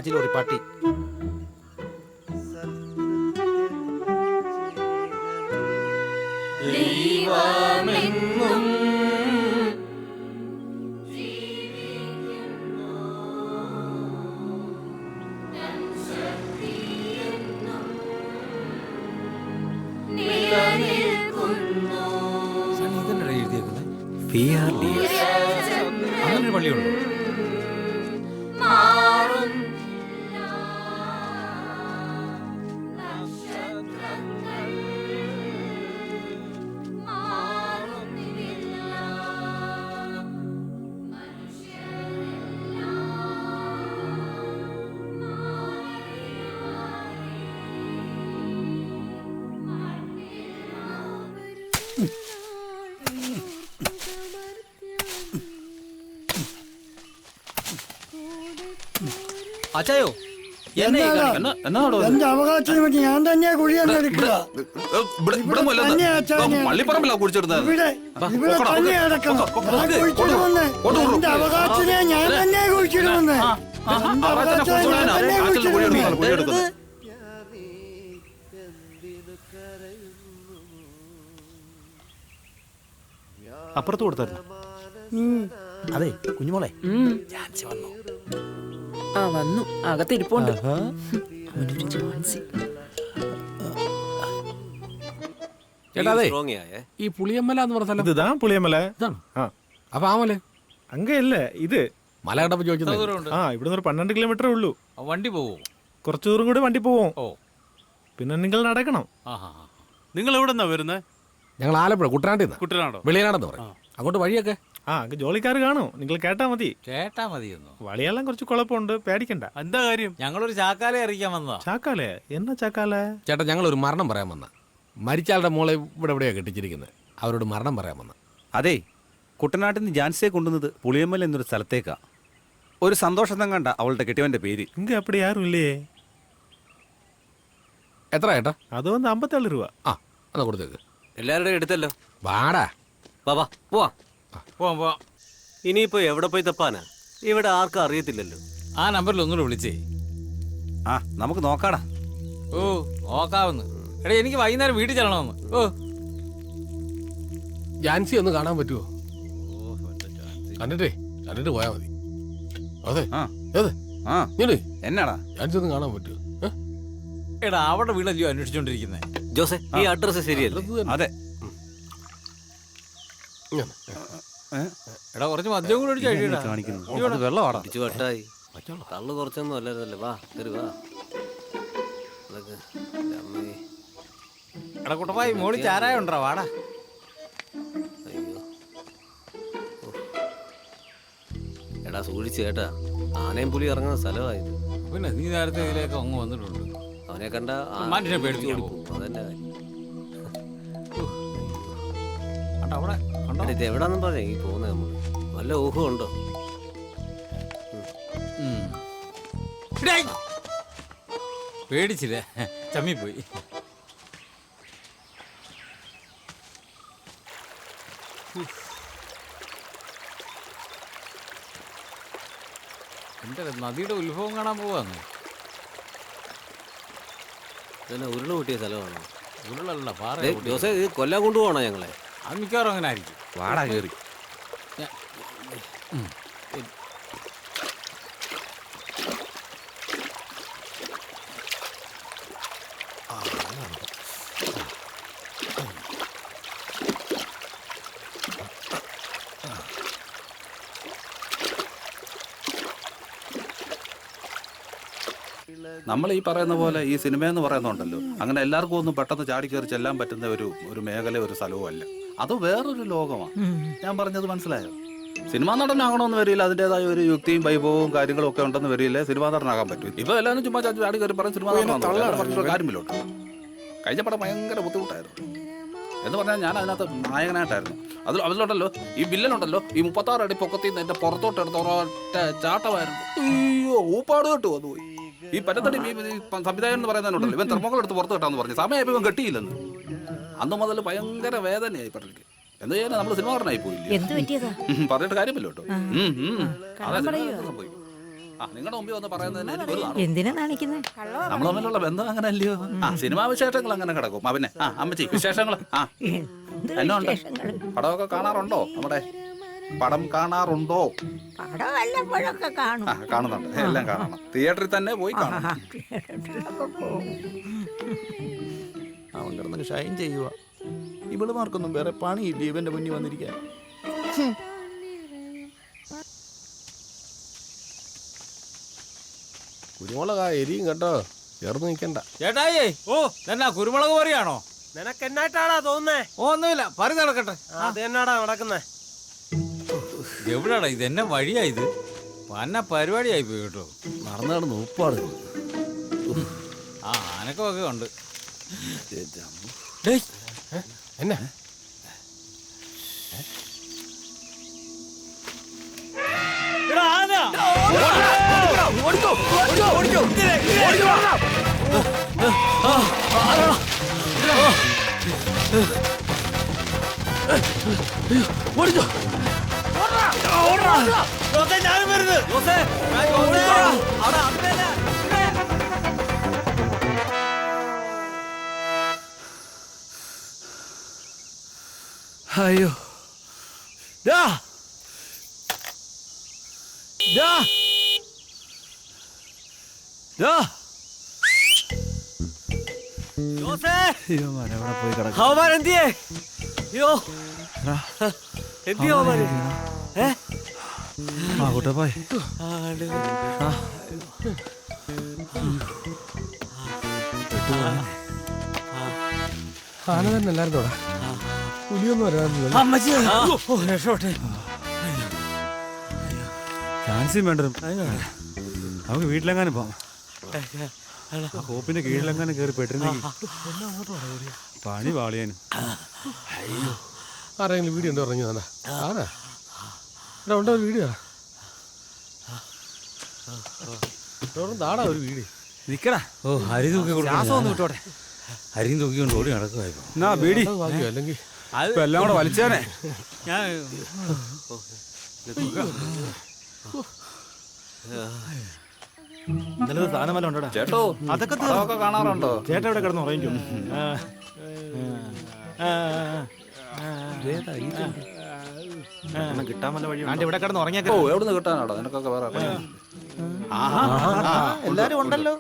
ചിലോറി പാട്ടി. ദൈവമെന്നും അങ്ങനെ പള്ളിയുണ്ടോ? അച്ചായോ എന്റെ അവകാശത്തിന് വേണ്ടി ഞാൻ തന്നെയാ കുഴിയാണ് എടുക്കുക. പള്ളിപ്പറമ്പിലാ കുടിച്ചിരുന്നത്. ഇവിടെ തന്നെ അടക്കണം. ഞാൻ കുഴിച്ചിടുമെന്ന് എന്റെ അവകാശത്തിനെ ഞാൻ തന്നെ കുഴിച്ചിടുമെന്ന്. എന്റെ അവകാശത്തിനെ ഞാൻ തന്നെ കുഴിച്ചിടുമെന്ന്. അപ്പുറത്ത് കൊടുത്തായിരുന്നു. അതെ കുഞ്ഞുമോളെ, ആ വന്നു, അകത്തിരിപ്പുണ്ട്. അവനൊരു ജോൺസി. ചേട്ടാ അതെ Strong ആയേ. ഈ പുളിയമ്മല എന്ന് പറഞ്ഞ സ്ഥലം ഇതാ പുളിയമല. ഇതാണ്. അപ്പൊ ആ മല അങ്ങല്ല ഇത് മല കണ്ടപ്പോ ചോദിക്കുന്നത്. ഇവിടുന്ന് ഒരു 12 കിലോമീറ്ററേ ഉള്ളൂ. വണ്ടി പോവോ? കുറച്ചു ദൂരം കൂടി വണ്ടി പോവും. ഓ, പിന്നെ നിങ്ങൾ നടക്കണം. നിങ്ങൾ എവിടെ നിന്നാ വരുന്നത്? ഞങ്ങൾ ആലപ്പുഴ കുട്ടനാട്ടിൽ കുട്ടനാടോ? വെളിയനാടെന്ന് പറയും. അങ്ങോട്ട് വഴിയൊക്കെ അങ്ങ് ജോലിക്കാർ കാണും, നിങ്ങൾ കേട്ടാ മതി. കേട്ടാ മതിയെന്നോ? വളിയെല്ലാം കുറച്ച് കുഴപ്പമുണ്ട്, പേടിക്കണ്ട. എന്താ കാര്യം? ഞങ്ങളൊരു ചാക്കാലെ അറിയിക്കാൻ വന്നതാ. ചാക്കാലേ? എന്നാ ചാക്കാലേ? ചേട്ടാ ഞങ്ങൾ ഒരു മരണം പറയാൻ വന്ന. മരിച്ചാളുടെ മോളെ ഇവിടെ എവിടെയാ കെട്ടിച്ചിരിക്കുന്നത്. അവരോട് മരണം പറയാൻ വന്ന. അതെ, കുട്ടനാട്ടിൽ നിന്ന് ജാൻസിയെ കൊണ്ടുവന്നത് പുളിയമ്മൽ എന്നൊരു സ്ഥലത്തേക്കാ. ഒരു സന്തോഷം കണ്ട അവളുടെ കെട്ടിയവന്റെ പേര്. ഇങ്ങ അപ്പടി യാരും ഇല്ലേ? എത്ര ചേട്ടാ? അത് വന്ന് 57 രൂപ. ആ എന്നാ കൊടുത്തേക്ക്. എല്ലാവരുടെയും എടുത്തല്ലോ. വാടാ വാ പോവാ. പോവാ. ഇനിയിപ്പോ എവിടെ പോയി തപ്പാനാ? ഇവിടെ ആർക്കും അറിയത്തില്ലല്ലോ. ആ നമ്പറിൽ ഒന്നുകൂടെ വിളിച്ചേ. ആ നമുക്ക് നോക്കാടാ. ഓ നോക്കാവുന്നു. എടാ എനിക്ക് വൈകുന്നേരം വീട്ടിൽ ചെല്ലണമെന്ന്. ഓ ജാൻസി ഒന്ന് കാണാൻ പറ്റുമോ? കണ്ടിട്ട് പോയാ മതി. അതെ എന്നാടാ ജാൻസി ഒന്ന് കാണാൻ പറ്റുമോ? എടാ അവിടെ വീടല്ലയോ അന്വേഷിച്ചോണ്ടിരിക്കുന്നേ. ജോസെ, ഈ അഡ്രസ് ശരിയല്ലേ? അതെ. എടാ കുറച്ച് മദ്യം കൂടെ വെള്ളമാടാ. പിടിച്ചു വട്ടായി. തള്ളു കുറച്ചൊന്നും അല്ലായിരുന്നല്ലേ. വാ കയറി വാ. എടാ കുട്ടപ്പായി മോളി ചാരായ ഉണ്ടോ? വാടാ. എടാ സൂക്ഷിച്ച് കേട്ടാ, ആനയും പുലി ഇറങ്ങുന്ന സ്ഥലമായത്. പിന്നെ നീ നേരത്തെ ഇതിലേക്ക് അങ്ങ് വന്നിട്ടുണ്ട്. അവനെ കണ്ട മനുഷ്യനെ പേടിച്ചു പോകും. അതെന്റെ കാര്യം. അവിടെ ഇത് എവിടാന്നും പറഞ്ഞേ ഈ പോകുന്നത്. നമ്മൾ നല്ല ഊഹം ഉണ്ടോ? പേടിച്ചില്ലേ? ചമ്മിപ്പോയി. എന്താ നദിയുടെ ഉത്ഭവം കാണാൻ പോവാന്ന്. ഉരുള് കൂട്ടിയ സ്ഥലമാണോ? ഉരുളല്ല, പാറ. ജോസേ, ഇത് കൊല്ലാൻ കൊണ്ടുപോകണോ ഞങ്ങളെ? അത് മിക്കവാറും അങ്ങനെ ആയിരിക്കും. വാടാ കയറി. നമ്മൾ ഈ പറയുന്ന പോലെ ഈ സിനിമ എന്ന് പറയുന്നുണ്ടല്ലോ, അങ്ങനെ എല്ലാവർക്കും ഒന്നും പെട്ടെന്ന് ചാടി കയറി ചെല്ലാൻ പറ്റുന്ന ഒരു മേഖല, ഒരു സ്ഥലവും അല്ല. അത് വേറൊരു ലോകമാണ്. ഞാൻ പറഞ്ഞത് മനസ്സിലായോ? സിനിമാ നടനാകണമെന്ന് വരില്ല, അതിൻ്റെതായ ഒരു യുക്തിയും വൈഭവവും കാര്യങ്ങളും ഒക്കെ ഉണ്ടെന്ന് വരില്ല സിനിമാ നടനാകാൻ പറ്റും. ഇപ്പൊ എല്ലാവരും ചുമ്മാ ചാടി കയറി പറയും സിനിമാ നടനാണെന്ന്. കാര്യമില്ലോട്ടോ. കഴിഞ്ഞ പടം ഭയങ്കര ബുദ്ധിമുട്ടായിരുന്നു. എന്ന് പറഞ്ഞാൽ ഞാൻ അതിനകത്ത് നായകനായിട്ടായിരുന്നു. അതിലുണ്ടല്ലോ ഈ വില്ലനുണ്ടല്ലോ, ഈ 36 അടി പൊക്കത്തിൽ നിന്ന് എന്റെ പുറത്തോട്ട് എടുത്ത ഒരൊറ്റ ചാട്ടമായിരുന്നു. അയ്യോ, ഊപ്പാട് കേട്ടു അത് പോയി. ഈ പറ്റത്തടി സംവിധായകൻ എന്ന് പറയുന്നതിനുണ്ടല്ലോ, ഇവൻ തെർമോക്കോൾ എടുത്ത് പുറത്ത് കിട്ടാന്ന് പറഞ്ഞു. സമയമായപ്പോൾ ഇവൻ കെട്ടിയില്ലെന്ന്. അന്ന് മുതൽ ഭയങ്കര വേദനയായി പടലിക്ക്. എന്താ ചെയ്യാൻ, നമ്മൾ സിനിമാകാരനായി പോയില്ലേ? പറഞ്ഞിട്ട് കാര്യമില്ല കേട്ടോ. പോയി നിങ്ങളുടെ മുമ്പിൽ വന്ന് പറയുന്നതിന് എനിക്കൊരു നാണം. എന്തിനാ കാണിക്കുന്നത്? നമ്മൾ തമ്മിലുള്ള ബന്ധം അങ്ങനെ അല്ലയോ? സിനിമാ വിശേഷങ്ങൾ അങ്ങനെ കിടക്കും. അവനെ അമ്മച്ചി വിശേഷങ്ങൾ എന്നാ ഉണ്ട്? പടമൊക്കെ കാണാറുണ്ടോ? നമ്മുടെ പടം കാണാറുണ്ടോ? പടം വല്ലപ്പോഴൊക്കെ കാണും. കാണുന്നുണ്ട്. എല്ലാം കാണണം. തിയേറ്ററിൽ തന്നെ പോയി കാണണം. അവൻ കിടന്നൊക്കെ ഷൈൻ ചെയ്യുക. ഇവളുമാർക്കൊന്നും വേറെ പണിയില്ല ഇവന്റെ മുന്നിൽ വന്നിരിക്കാൻ. കുരുമുളക് എരിയും കേട്ടോ, ചേർന്ന് നിൽക്കണ്ട. ചേട്ടായി, ഓ എന്നാ കുരുമുളക് പോറിയാണോ? നിനക്ക് എന്നായിട്ടാടാ തോന്നുന്നേ? ഒന്നുമില്ല, പറി നടക്കട്ടെ. അത് എന്നാടാ നടക്കുന്നേ? എവിടാടാ ഇത്? എന്നെ വഴിയാ ഇത്? പന്ന പരിപാടിയായി പോയി കേട്ടോ. നടന്നു നടന്ന് ഉപ്പാട്. ആ അനക്കമൊക്കെ ഉണ്ട്. എന്നാ അയ്യോ പോയി കിടക്കും. അവന്മാരെന്തിയേ? അയ്യോ എന്തിയോ അവന്മാര്? കുട്ടപ്പായി ആന തന്നെ എല്ലാവരും പുലിയൊന്നും വരാറില്ല. അമ്മച്ചി രക്ഷോട്ടെ. ചാൻസും വേണ്ടതും നമുക്ക് വീട്ടിലെങ്ങാനും പോവാം. കോപ്പിന്റെ കീഴിലെങ്ങാനും കയറി പെട്ടിരുന്നെങ്കിൽ പണി പാളിയാനും. ആരെങ്കിലും വീഡിയോ ഉണ്ടോ? ഇറങ്ങി തന്നെ ആരാ ഇവിടെ ഉണ്ടോ? ഒരു വീഡിയോ താടാ, ഒരു വീഡിയോ നിക്കടാ. ഓ അരി തൂക്കി വിട്ടോട്ടെ. അരിയും തൂക്കിക്കൊണ്ട് ഓടി നടക്കുമായിരുന്നു. എന്നാ ബീഡി അല്ലെങ്കിൽ എല്ലാം കൂടെ വലിച്ചേനെ. ഞാൻ ഇന്നലെ താനമല്ല ഉണ്ടോ ചേട്ടോ? അതൊക്കെ കാണാറുണ്ടോ? ചേട്ടാ ഇവിടെ കിടന്ന് ഉറങ്ങിക്കും. കിട്ടാൻ വല്ല വഴി ഇവിടെ കിടന്ന് ഉറങ്ങിയ എവിടുന്ന് കിട്ടാനാടോ? നിനക്കൊക്കെ വേറെ എല്ലാരും ഉണ്ടല്ലോ.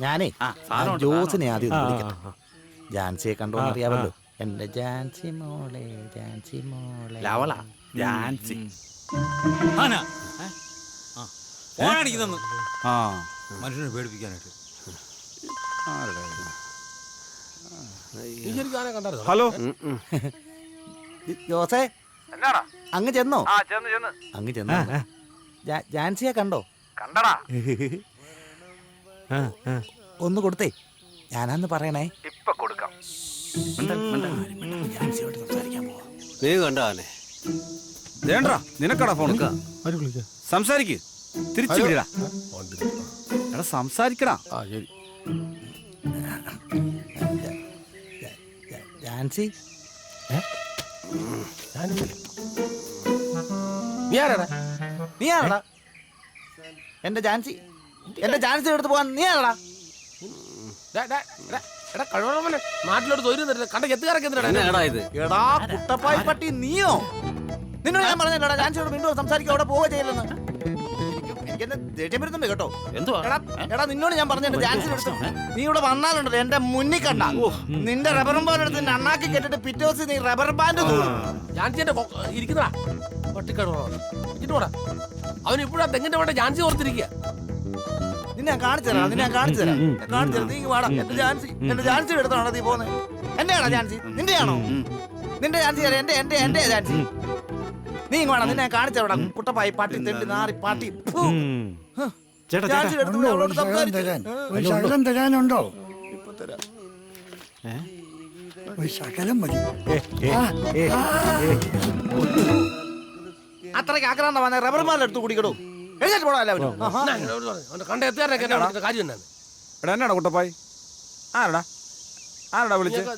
ഞാനേ ജോസിനെ ആദ്യം ഒന്ന് വിളിക്കട്ടെ. ജാൻസിയെ കണ്ടോന്ന് അറിയാമല്ലോ. എന്റെ ജാൻസി മോളെ, ജാൻസി മോളെ. ലവള ജാൻസി ഓണടിക്കുന്നു. ആ മനുഷ്യനെ പേടിപ്പിക്കാനായിട്ട്. ഹലോ ജോസേ, അങ്ങ് ചെന്നോ? അങ്ങ് ചെന്നോ? ജാൻസിയെ കണ്ടോ? കണ്ടടാ. ഒന്ന് കൊടുത്തേ, ഞാനാന്ന് പറയണേ. ഇപ്പൊ കൊടുക്കാം. ജാൻസിയോട് സംസാരിക്കാൻ പോവാ. നീ കണ്ടാനെ? വേണ്ട, നിനക്കടാ ഫോൺ. സംസാരിക്ക്, തിരിച്ചു വിടാ. എടാ സംസാരിക്കടാ. ജാൻസി, നീ ആരാടാ? നീ ആരാടാ? എന്റെ ജാൻസി, എന്റെ ജാൻസി എടുത്ത് പോവാൻ നീ ആരാടാ? നാട്ടിലോട്ട് തൊഴിൽ കണ്ട എത്തുകാരൊക്കെ എടാ കുട്ടപ്പായി പട്ടി, നീയോ? നിന്നോട് ഞാൻ പറഞ്ഞില്ലടാ ജാൻസിയോട് വീണ്ടും സംസാരിക്കുക, അവിടെ പോവുക ചെയ്യലെന്ന്. എനിക്കെന്നെ ദേഷ്യം വരുന്നുണ്ട് കേട്ടോ. എടാ നിന്നോട് ഞാൻ പറഞ്ഞു ജാൻസി എടുത്തു. നീ ഇവിടെ വന്നാലുണ്ടല്ലോ എന്റെ മുന്നിൽ കണ്ട നിന്റെ റബ്ബർ ബാൻഡ് എടുത്ത് നിന്നെ അണ്ണാക്കി കെട്ടിട്ട് പിറ്റേ ദിവസം നീ റബ്ബർ ബാൻഡ് ജാൻസിന്റെ ഇരിക്കുന്നതാ പട്ടിക്കാട് അവൻ ഇപ്പോഴാ തെങ്ങിന്റെ വേണ്ട ജാൻസി ഓർത്തിരിക്കുക. നിന്നെ ഞാൻ കാണിച്ചു തരാം, നിന്നെ ഞാൻ കാണിച്ചു തരാം, കാണിച്ചു തരാം. നീ വാടാ. എന്റെ ജാൻസി എടുത്താണോ നീ പോന്നെ? എന്റെയാണോ ജാൻസി? നിന്റെയാണോ? നിന്റെ ജാൻസി എന്റെ ജാൻസി. നീ വേണം, നിന്നെ ഞാൻ കാണിച്ചു തരാം. കുട്ടപ്പായി പാട്ടി, തെണ്ടി നാറി പാട്ടി. ശകലം തരാനുണ്ടോ? ഇപ്പൊ തരാം. ഒരു ശകലം മതി. അത്രയ്ക്ക് ആക്രാന്ത വന്ന റബ്ബർ ബാൻഡ് എടുത്ത് കുടിക്കടോ. എഴുന്നേറ്റ് പോടാ എല്ലാവരും. കണ്ട എത്തുകാരൊക്കെ കാര്യം എന്നാണ്? എടാ എന്നാടാ കുട്ടപ്പായി? ആരടാ? ആരാടാ വിളിച്ചത്?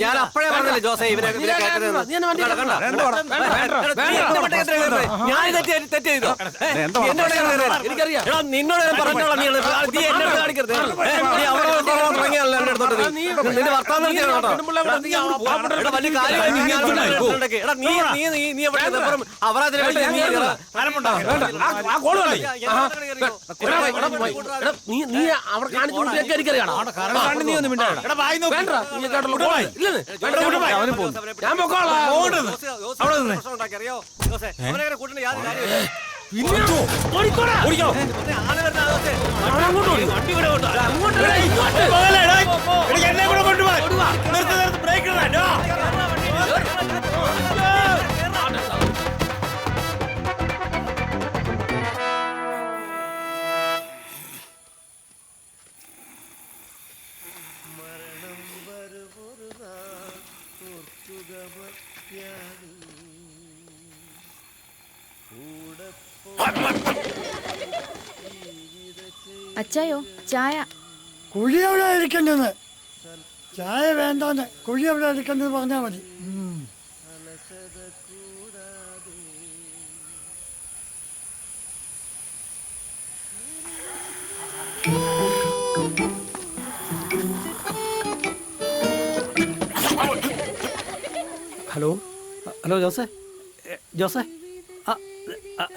ഞാൻ അപ്പഴേ പറഞ്ഞല്ലേ ജോസേ ഇവനെ ഞാൻ തെറ്റ് ചെയ്തോ? എനിക്കറിയാം നിന്നോട് ഞാൻ പറഞ്ഞോളാം. നീ എന്നെ കാണിക്കരുത്. നീ അവിടെ തുടങ്ങിയല്ലോ എന്റെ അടുത്തോട്ട്. നിന്റെ വർത്താനം വലിയ കാര്യം നീ അവിടെ കാണിച്ചു എനിക്കറിയാണോ? ഞാൻ പൊക്കോളാം. അച്ചായോ ചായ. കുഴി എവിടെ ഇരിക്കേണ്ടത്? ചായ വേണ്ടാന്ന്, കുഴി എവിടെ ഇരിക്കേണ്ടത് പറഞ്ഞാൽ മതി. ഹലോ ഹലോ ജോസേ, ജോസേ,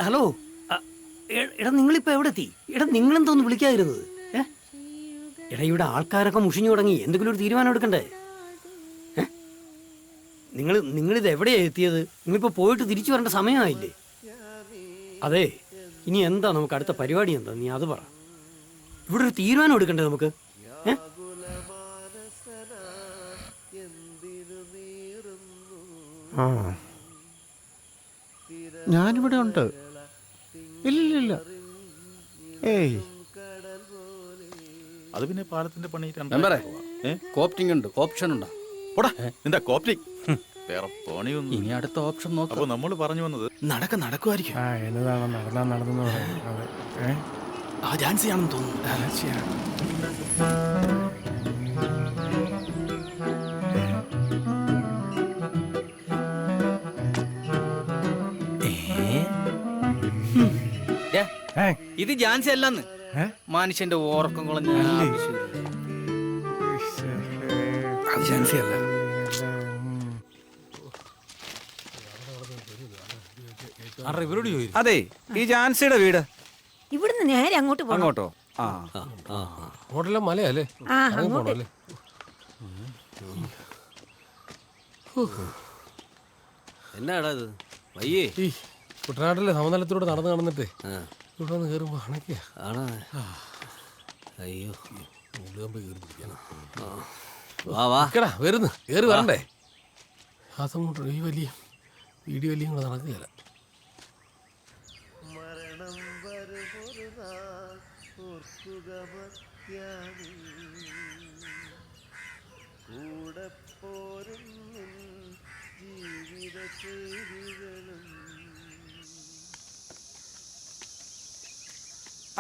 ഹലോ. എടാ നിങ്ങളിപ്പോൾ എവിടെ എത്തി? എടാ നിങ്ങളെന്തോന്ന് വിളിക്കാതിരുന്നത്? എടാ ഇവിടെ ആൾക്കാരൊക്കെ മുഷിഞ്ഞു തുടങ്ങി, എന്തെങ്കിലും ഒരു തീരുമാനം എടുക്കണ്ടേ? നിങ്ങളിത് എവിടെയാണ് എത്തിയത്? നിങ്ങളിപ്പോൾ പോയിട്ട് തിരിച്ചു വരേണ്ട സമയമായില്ലേ? അതെ, ഇനി എന്താ നമുക്ക് അടുത്ത പരിപാടി എന്താ? നീ അത് പറ. ഇവിടെ ഒരു തീരുമാനം എടുക്കണ്ടേ നമുക്ക്? ആ, ഞാനിവിടെ ഉണ്ട്. ഇല്ലില്ല, ഏയ്. അത് പിന്നെ പാലത്തിന്റെ പണി കോപ്റ്റിംഗ് ഉണ്ട്, ഓപ്ഷൻ ഉണ്ടോ? എന്താ കോപ്റ്റിംഗ്? വേറെ പണിയൊന്നും. ഇനി അടുത്ത ഓപ്ഷൻ നോക്കാം. അപ്പൊ നമ്മൾ പറഞ്ഞു വന്നത് നടക്കുമായിരിക്കും. എന്നതാണ് നടന്നു പറയുന്നത്? ആ ജാൻസിയാണെന്ന് തോന്നുന്നു. ഇത് ജാൻസി അല്ലെന്ന് മനുഷ്യന്റെ ഓർക്കം കളഞ്ഞ ജാൻസി അല്ല. അതെ, ഈ ജാൻസിയുടെ വീട് ഇവിടുന്ന് നേരെ അങ്ങോട്ട് പോകണം. അങ്ങോട്ടോ? ആ, ഹോട്ടലിലെ മലയല്ലേ? ആ, അങ്ങോട്ട്. എന്നാടാ ഇത് വയ്യേ? ഈ കുട്ടനാട്ടിലെ സമതലത്തിലൂടെ നടന്നിട്ട് ഇവിടെ വന്ന് കയറുമ്പോ അണക്കിയ അയ്യോ വരുന്നു കയറി വരണ്ടേ? അതുകൊണ്ട് ഈ വലിയ വീഡിയോ വലിയ കൂടെ നടക്കുകയല്ല.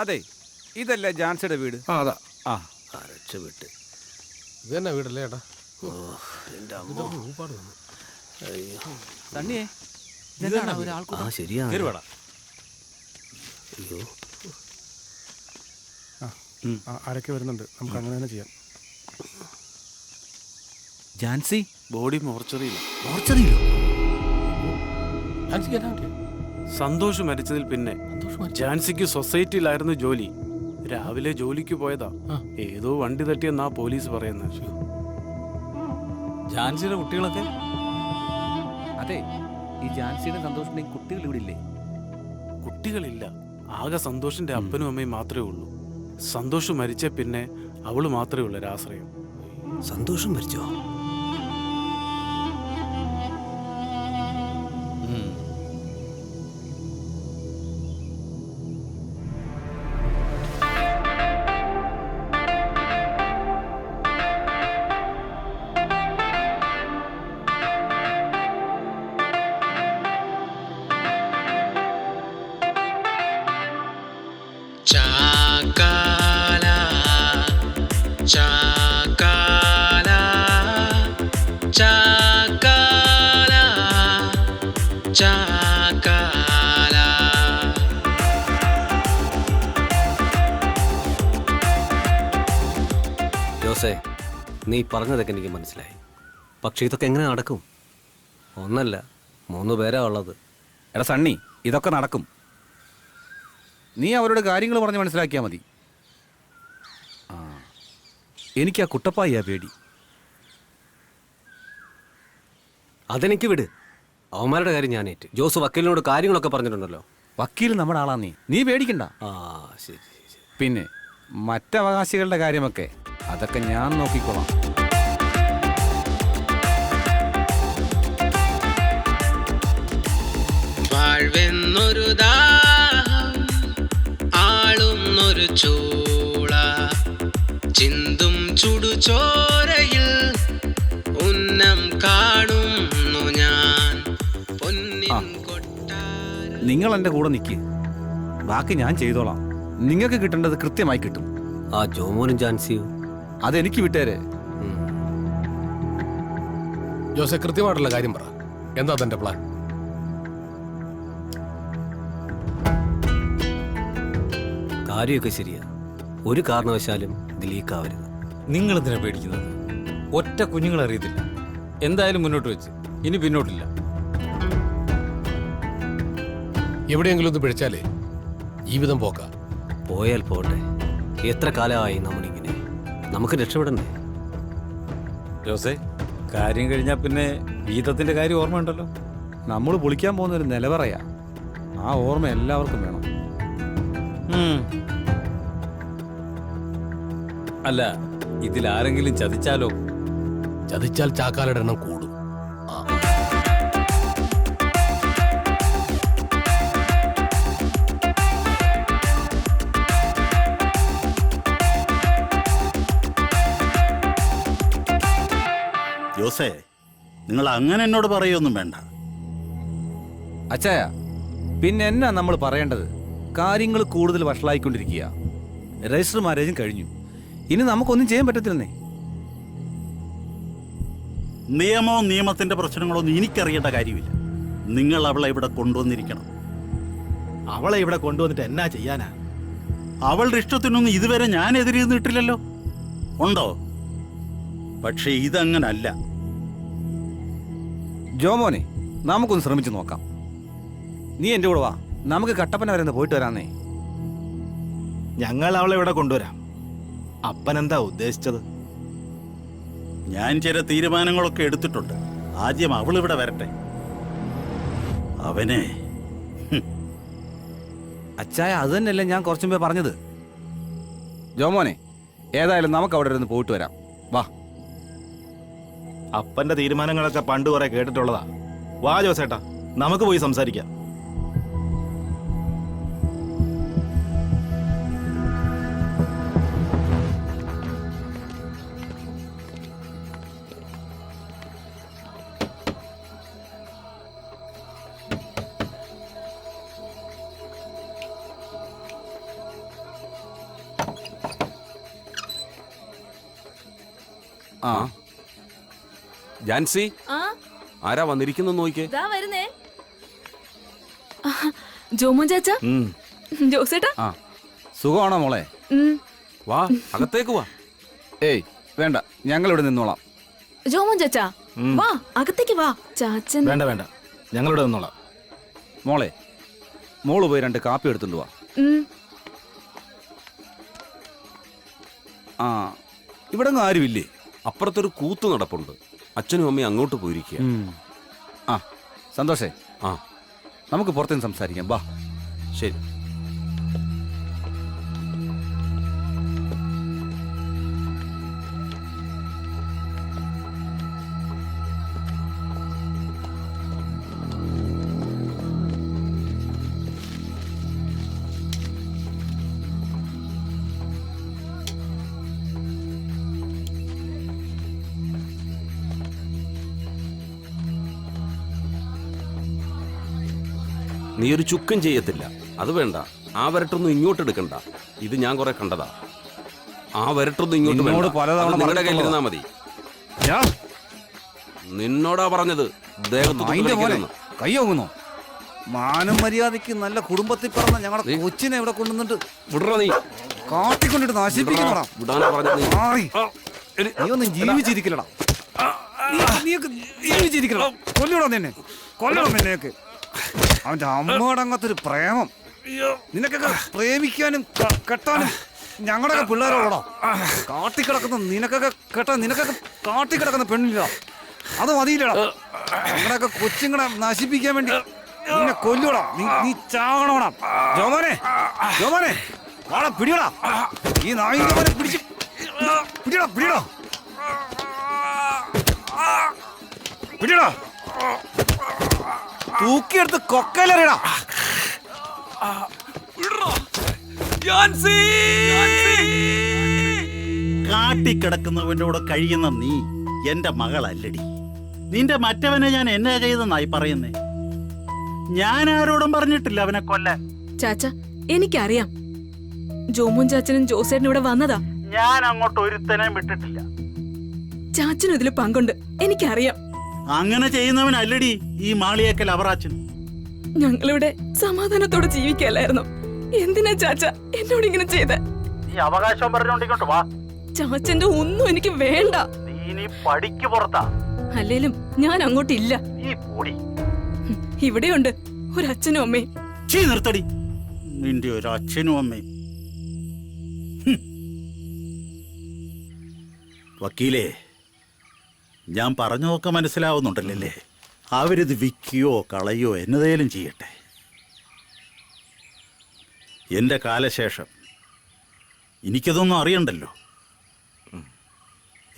അതെ, ഇതല്ലേ ജാൻസിയുടെ വീട്? അതാ. രക്ഷപ്പെട്ട്. ഇത് തന്നെ വീടല്ലേ ഏട്ടാ? ശരിയാ. ആരൊക്കെ വരുന്നുണ്ട്? നമുക്ക് അങ്ങനെ തന്നെ ചെയ്യാം. ജാൻസി ബോഡി മോർച്ചറിയില്ല. സന്തോഷ് മരിച്ചതിൽ പിന്നെ ജാൻസിക്ക് സൊസൈറ്റിയിലായിരുന്നു ജോലി. രാവിലെ ജോലിക്ക് പോയതാ, ഏതോ വണ്ടി തട്ടിയെന്നാ പോലീസ് പറയുന്നത്. ജാൻസിയുടെ കുട്ടികളൊക്കെ? അതെ, ഈ ജാൻസിയുടെ സന്തോഷിന്റെയും കുട്ടികൾ ഇവിടെ ഇല്ലേ? കുട്ടികളില്ല, ആകെ സന്തോഷിന്റെ അപ്പനും അമ്മയും മാത്രമേ ഉള്ളൂ. സന്തോഷ് മരിച്ച പിന്നെ അവള് മാത്രമേ ഉള്ളൂ ഒരാശ്രയം. സന്തോഷം മരിച്ചോ? ചാകാല ചാ ചാക്കാല ചാക്കാല. ജോസേ, നീ പറഞ്ഞതൊക്കെ എനിക്ക് മനസ്സിലായി. പക്ഷെ ഇതൊക്കെ എങ്ങനെ നടക്കും? ഒന്നല്ല 3 പേരാ ഉള്ളത്. എടാ സണ്ണി, ഇതൊക്കെ നടക്കും. നീ അവരോട് കാര്യങ്ങൾ പറഞ്ഞ് മനസ്സിലാക്കിയാൽ മതി. ആ, എനിക്ക് ആ കുട്ടപ്പായിയാ പേടി. അതെനിക്ക് വിട്. അവന്മാരുടെ കാര്യം ഞാൻ ഏറ്റ്. ജോസ് വക്കീലിനോട് കാര്യങ്ങളൊക്കെ പറഞ്ഞിട്ടുണ്ടല്ലോ. വക്കീൽ നമ്മുടെ ആളാ. നീ പേടിക്കണ്ട. ആ ശരി. പിന്നെ മറ്റവകാശികളുടെ കാര്യമൊക്കെ അതൊക്കെ ഞാൻ നോക്കിക്കോളാം. വാഴ്വെന്നൊരു ദാഹം ആളുന്നൊരു ചൂള ചിന്തും ചുടുചോരയിൽ ഉന്നം കാണുന്നു ഞാൻ. നിങ്ങൾ എൻ്റെ കൂടെ നിൽക്ക്. ബാക്കി ഞാൻ ചെയ്തോളാം. നിങ്ങൾക്ക് കിട്ടേണ്ടത് കൃത്യമായി കിട്ടും. ആ ജോമോനും ജാൻസിയും അതെനിക്ക് വിട്ടേരെ. ജോസെ, കൃത്യമായിട്ടുള്ള കാര്യം പറ. എന്താ തന്റെ പ്ലാൻ? കാര്യമൊക്കെ ശരിയാ. ഒരു കാരണവശാലും ഇത് ലീക്കാവരുത്. നിങ്ങൾ എന്തിനാ പേടിക്കുന്നത്? ഒറ്റ കുഞ്ഞുങ്ങൾ അറിയത്തില്ല. എന്തായാലും മുന്നോട്ട് വെച്ച്, ഇനി പിന്നോട്ടില്ല. എവിടെയെങ്കിലും ഒന്ന് പിടിച്ചാലേ ജീവിതം പോക്കാം. പോയാൽ പോട്ടെ. എത്ര കാലമായി നമ്മളിങ്ങനെ? നമുക്ക് രക്ഷപ്പെടണ്ടേ? ജോസേ, കാര്യം കഴിഞ്ഞാൽ പിന്നെ ഗീതത്തിന്റെ കാര്യം ഓർമ്മയുണ്ടല്ലോ. നമ്മൾ പൊളിക്കാൻ പോകുന്ന ഒരു നിലവറയാ. ആ ഓർമ്മ എല്ലാവർക്കും വേണം. അല്ല, ഇതിലാരെങ്കിലും ചതിച്ചാലോ? ചതിച്ചാൽ ചാക്കാലയുടെ എണ്ണം കൂടും. ജോസേ, നിങ്ങൾ അങ്ങനെ എന്നോട് പറയൊന്നും വേണ്ട. അച്ചായ, പിന്നെ എന്നാ നമ്മൾ പറയേണ്ടത്? കാര്യങ്ങൾ കൂടുതൽ വഷളായിക്കൊണ്ടിരിക്കുക. രജിസ്റ്റർ മാരേജും കഴിഞ്ഞു. ഇനി നമുക്കൊന്നും ചെയ്യാൻ പറ്റത്തില്ലെന്നേ. നിയമവും നിയമത്തിന്റെ പ്രശ്നങ്ങളൊന്നും എനിക്കറിയേണ്ട കാര്യമില്ല. നിങ്ങൾ അവളെ ഇവിടെ കൊണ്ടുവന്നിരിക്കണം. അവളെ ഇവിടെ കൊണ്ടുവന്നിട്ട് എന്നാ ചെയ്യാനാ? അവളുടെ ഇഷ്ടത്തിനൊന്നും ഇതുവരെ ഞാൻ എതിരിന്നിട്ടില്ലല്ലോ. ഉണ്ടോ? പക്ഷെ ഇതങ്ങനല്ല. ജോമോനെ, നമുക്കൊന്ന് ശ്രമിച്ചു നോക്കാം. നീ എൻ്റെ കൂടെ വാ. നമുക്ക് കട്ടപ്പന വരെ ഒന്ന് പോയിട്ട് വരാന്നേ. ഞങ്ങൾ അവളെ ഇവിടെ കൊണ്ടുവരാം. അപ്പൻ എന്താ ഉദ്ദേശിച്ചത്? ഞാൻ ചില തീരുമാനങ്ങളൊക്കെ എടുത്തിട്ടുണ്ട്. ആദ്യം അവളിവിടെ വരട്ടെ. അവനെ അച്ചായ, അത് തന്നെയല്ലേ ഞാൻ കുറച്ചു മുമ്പേ പറഞ്ഞത്. ജോമോനെ, ഏതായാലും നമുക്ക് അവിടെ ഒന്ന് പോയിട്ട് വരാം. വാ. അപ്പന്റെ തീരുമാനങ്ങളൊക്കെ പണ്ട് കുറെ കേട്ടിട്ടുള്ളതാ. വാ ജോസേട്ടാ, നമുക്ക് പോയി സംസാരിക്കാം. ആ ജാൻസി, ആരാ വന്നിരിക്കുന്നു നോക്കിയേ. വരുന്നേ. ജോമോൻ ചാച്ചാ, ജോസേട്ടാ. സുഖമാണോ മോളെ? വാ, അകത്തേക്ക് വാ. ഏയ് വേണ്ട, ഞങ്ങൾ ഇവിടെ നിന്നോളാം. ജോമോൻ ചാച്ചാ, വാ അകത്തേക്ക് വാ. ചാച്ചൻ വേണ്ട വേണ്ട, ഞങ്ങളിവിടെ നിന്നോളാം. മോളെ, മോള് പോയി 2 കാപ്പി എടുത്തുകൊണ്ട് വാ. ആ, ഇവിടെ ആരുമില്ലേ? അപ്പുറത്തൊരു കൂത്ത് നടപ്പുണ്ട്. അച്ഛനും അമ്മയും അങ്ങോട്ട് പോയിരിക്കുക. ആ സന്തോഷേ, ആ നമുക്ക് പുറത്തുനിന്ന് സംസാരിക്കാം. വാ. ശരി. നീ ഒരു ചുക്കും ചെയ്യത്തില്ല. അത് വേണ്ട. ആ വരട്ടൊന്നും ഇങ്ങോട്ട് എടുക്കണ്ട. ഇത് ഞാൻ കുറെ കണ്ടതാ. ആ വരട്ടൊന്നും ഇങ്ങോട്ട് വേണ്ട. അത് നിങ്ങളുടെ കയ്യിലിരുന്നാ മതി. നിന്നോടാ പറഞ്ഞത് കയ്യോങ്ങുന്നു. മാനം മര്യാദയ്ക്ക് നല്ല കുടുംബത്തിൽ പറഞ്ഞ ഞങ്ങളുടെ കൊച്ചിനെ ഇവിടെ കൊണ്ടുവന്നിട്ട് വിടറ നീ കാട്ടിക്കൊണ്ടിട്ട് നശിപ്പിക്കുന്നടാ. വിടാനാ പറഞ്ഞത് നീ. നീ ഒന്നും ജീവിച്ചിരിക്കലടാ. നീയൊക്കെ ജീവിച്ചിരിക്കലടാ. കൊല്ലൂടാ നിന്നെ, കൊല്ലണം നിന്നെയൊക്കെ. അവന്റെ അമ്മയോടങ്ങത്തൊരു പ്രേമം. നിനക്കൊക്കെ പ്രേമിക്കാനും കെട്ടാനും ഞങ്ങളുടെയൊക്കെ പിള്ളേരോടാ. കാട്ടിക്കിടക്കുന്ന നിനക്കൊക്കെ കേട്ടാ, നിനക്കൊക്കെ കാട്ടിക്കിടക്കുന്ന പെണ്ണില്ല. അത് മതിയില്ലടാ. ഞങ്ങളുടെയൊക്കെ കൊച്ചുങ്ങളെ നശിപ്പിക്കാൻ വേണ്ടി നിന്നെ കൊല്ലൂടാ. നീ ചാകണോടാ. ജോമോനെ, ജോമോനെ വാടാ, പിടിയടാ. ഈ നായികമാരെ പിടിച്ച് പിടിയടാ, പിടിയടാ, പിടിയടാ. തൂക്കിയെടുത്ത് കൊക്കയിലെറിയടാ. കാട്ടിക്കിടക്കുന്നവന്റെ കൂടെ കഴിയുന്ന നീ എന്റെ മകളല്ലടി. നിന്റെ മറ്റവനെ ഞാൻ എന്നാ ചെയ്തെന്നായി പറയുന്നേ? ഞാൻ ആരോടും പറഞ്ഞിട്ടില്ല അവനെ കൊല്ലാൻ. ചാച്ച, എനിക്കറിയാം. ജോമോൻ ചാച്ചനും ജോസേട്ടനും ഇവിടെ വന്നതാ. ഞാൻ അങ്ങോട്ട് ഒരുത്തനെയും വിട്ടിട്ടില്ല. ചാച്ചനും ഇതിൽ പങ്കുണ്ട്, എനിക്കറിയാം. അങ്ങനെ ചെയ്യുന്നവനല്ലടി ഈ മാളിയേക്കൽ അവറാച്ചൻ. ഞങ്ങളിവിടെ സമാധാനത്തോടെ ജീവിക്കല്ലായിരുന്നു. എന്തിനാ ചാച്ച എന്നോട് ഇങ്ങനെ ചെയ്ത? ഈ അവകാശം പറഞ്ഞോണ്ടിങ്ങോട്ട് വാ. ചാച്ചന്റെ ഒന്നും എനിക്ക് വേണ്ട. നീ പടിക്ക് പുറത്താ. അല്ലേലും ഞാൻ അങ്ങോട്ടില്ല. ഈ പൊടി ഇവിടെയുണ്ട് ഒരച്ഛനും അമ്മയും. നിർത്തടി. നിന്റെ ഒരു അച്ഛനും അമ്മയും. വക്കീലേ, ഞാൻ പറഞ്ഞതൊക്കെ മനസ്സിലാവുന്നുണ്ടല്ലേ? അവരിത് വിൽക്കുകയോ കളയോ എന്നതേലും ചെയ്യട്ടെ. എൻ്റെ കാലശേഷം എനിക്കതൊന്നും അറിയണ്ടല്ലോ.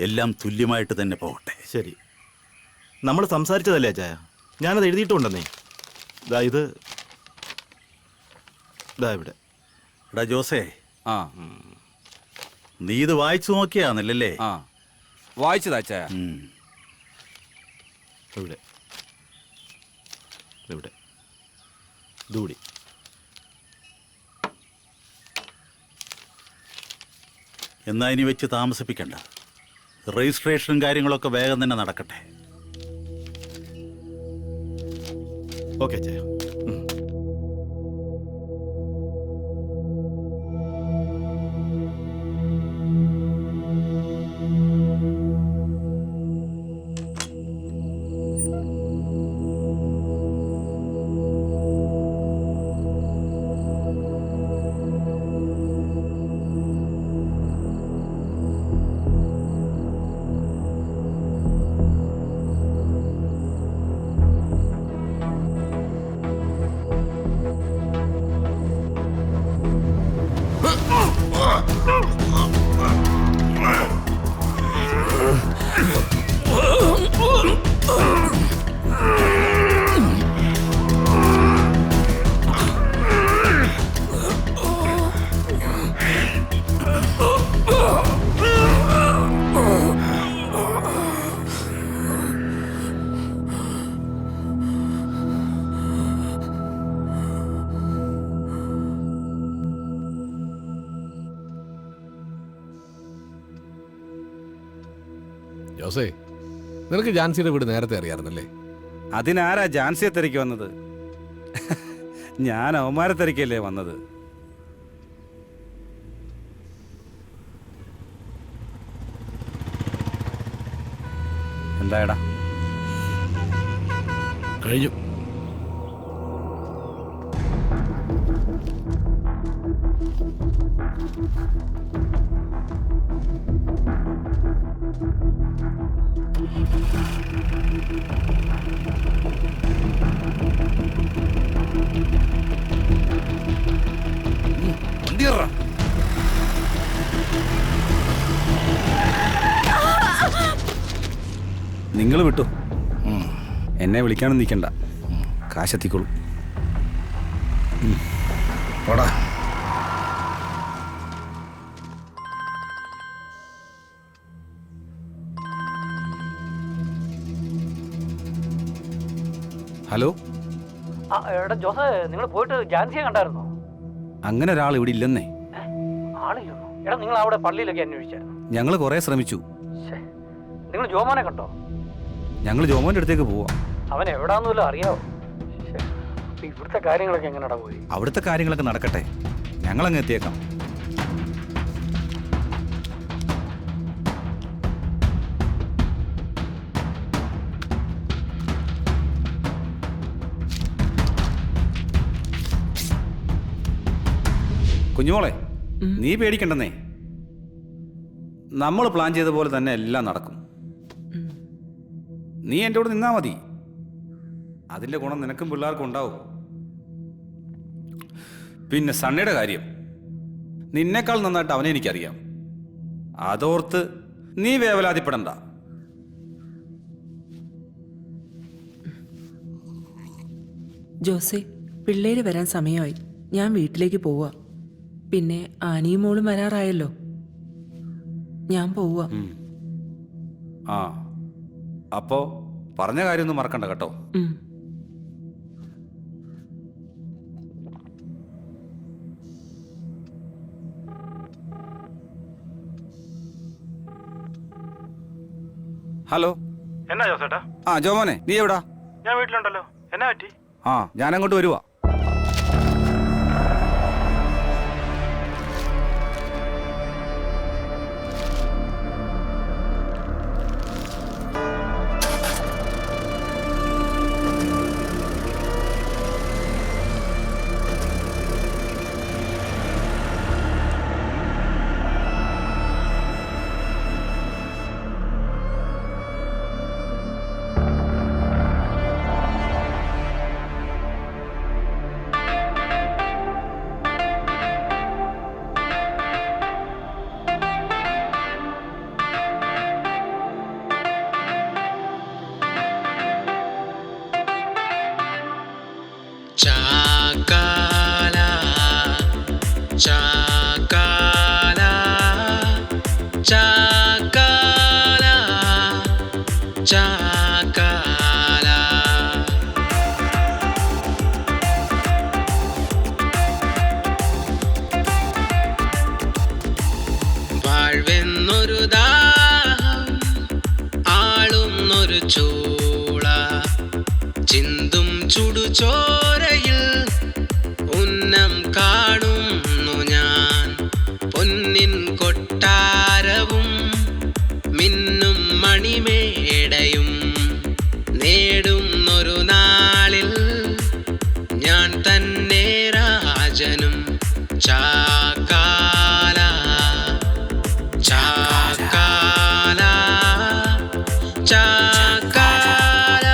എല്ലാം തുല്യമായിട്ട് തന്നെ പോകട്ടെ. ശരി, നമ്മൾ സംസാരിച്ചതല്ലേ ചായ? ഞാനത് എഴുതിയിട്ടുണ്ടെന്നേ. ഇത് ഇവിടെ. എടാ ജോസേ, നീ ഇത് വായിച്ചു നോക്കിയാന്നല്ലേ? വായിച്ചതാ ചായ. ഇവിടെ ഇവിടെ ദൂടി. എന്നാ ഇനി വെച്ച് താമസിപ്പിക്കണ്ട. രജിസ്ട്രേഷനും കാര്യങ്ങളൊക്കെ വേഗം തന്നെ നടക്കട്ടെ. ഓക്കെ ചായ. ജോസേ, നിനക്ക് ജാൻസിയുടെ വീട് നേരത്തെ അറിയാമായിരുന്നല്ലേ? അതിനാരാ ജാൻസിയെ തിരക്കി വന്നത്? ഞാൻ അവന്മാരെ തിരക്കല്ലേ വന്നത്. എന്തായടാ? കഴിഞ്ഞു. നിങ്ങൾ വിട്ടു, എന്നെ വിളിക്കാനും നിൽക്കണ്ട. കാശെത്തിക്കോളൂ. പോടാ. ഹലോ, എടാ ജോസ്, നിങ്ങൾ പോയിട്ട് ജാൻസിയെ കണ്ടായിരുന്നോ? അങ്ങനെ ഒരാൾ ഇവിടെ ഇല്ലെന്നേ. ആളില്ലെന്നോ? എടാ നിങ്ങൾ അവിടെ പള്ളിയിലൊക്കെ അന്വേഷിച്ചായിരുന്നു? ഞങ്ങൾ കുറെ ശ്രമിച്ചു. നിങ്ങൾ ജോമോനെ കണ്ടോ? ഞങ്ങൾ ജോമോന്റെ അടുത്തേക്ക് പോവാം. അവൻ എവിടാന്നല്ലോ അറിയാവോ? ഇവിടുത്തെ കാര്യങ്ങളൊക്കെ എങ്ങനെയാ പോയി? അവിടുത്തെ കാര്യങ്ങളൊക്കെ നടക്കട്ടെ, ഞങ്ങളങ്ങ് എത്തിയേക്കാം. കുഞ്ഞുമോളെ, നീ പേടിക്കണ്ടെന്നേ. നമ്മൾ പ്ലാൻ ചെയ്ത പോലെ തന്നെ എല്ലാം നടക്കും. നീ എൻ്റെ കൂടെ നിന്നാ മതി. അതിൻ്റെ ഗുണം നിനക്കും പിള്ളേർക്കും ഉണ്ടാവും. പിന്നെ സണ്ണിയുടെ കാര്യം, നിന്നേക്കാൾ നന്നായിട്ട് അവനെ എനിക്കറിയാം. അതോർത്ത് നീ വേവലാതിപ്പെടണ്ട. ജോസേ, പിള്ളേര് വരാൻ സമയമായി. ഞാൻ വീട്ടിലേക്ക് പോവാ. പിന്നെ ആനിയും മോളും വരാറായല്ലോ. ഞാൻ പോവാ. ആ, അപ്പോ പറഞ്ഞ കാര്യമൊന്നും മറക്കണ്ട കേട്ടോ. ഹലോ. എന്നാ ജോസേട്ടാ? ആ ജോമോനെ, നീ എവിടാ? ഞാൻ വീട്ടിലുണ്ടല്ലോ. എന്നാ പറ്റി? ആ, ഞാനങ്ങോട്ട് വരുവാ. ചാകാല ചാകാല ചാകാല ചാകാല വാഴ്വെന്നൊരു ദാഹം ആളുന്നൊരു ചൂള ചിന്തും ചുടുചോരയിൽ ഉന്നം കാണുന്നു ഞാൻ. പൊന്നിൻ കൊട്ടാരവും മിന്നും മണിമേടയും നേടുന്നൊരു നാളിൽ ഞാൻ തന്നെ രാജനും. ചാകാല ചാകാല ചാകാല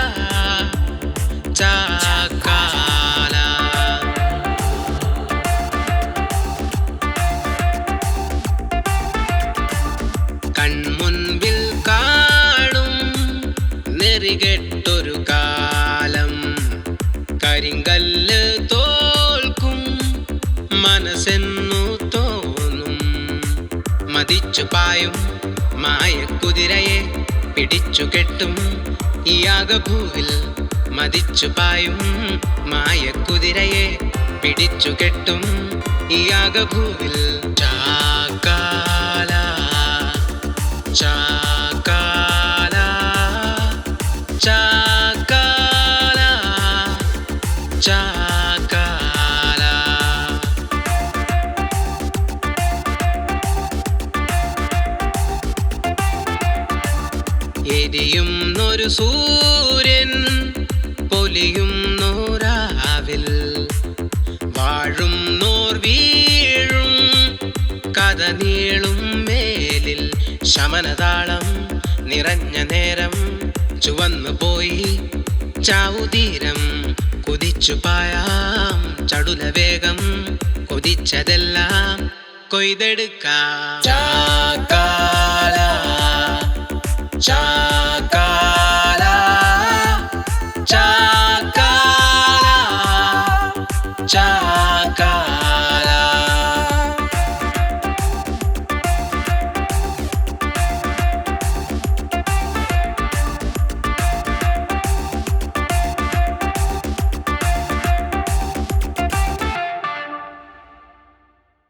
ചാകാല. കൺമുൻപിൽ കാണും നെറികെട്ടൊരു കാലം. കരിങ്കല്ല് തോൽക്കും മനസ്സെന്നു തോന്നും. മതിച്ചു പായും മായക്കുതിരയെ പിടിച്ചു കെട്ടും ഈ ആകഭൂവിൽ. മതിച്ചു പായും മായക്കുതിരയെ പിടിച്ചു കെട്ടും ഈ ആകഭൂവിൽ. ചാകാല ചാകാല ചാകാല ചാകാല. എരിയുന്നൊരു സൂര്യൻ പൊലിയുന്നോരാവിൽ വാഴും നോർ വീഴും കഥ നീളും മേലിൽ. ശമനതാളം നിറഞ്ഞ നേരം ചുവന്നു പോയി ചാവുതീരം. കുതിച്ചു പായാം ചടുല വേഗം, കൊതിച്ചതെല്ലാം കൊയ്തെടുക്കാം.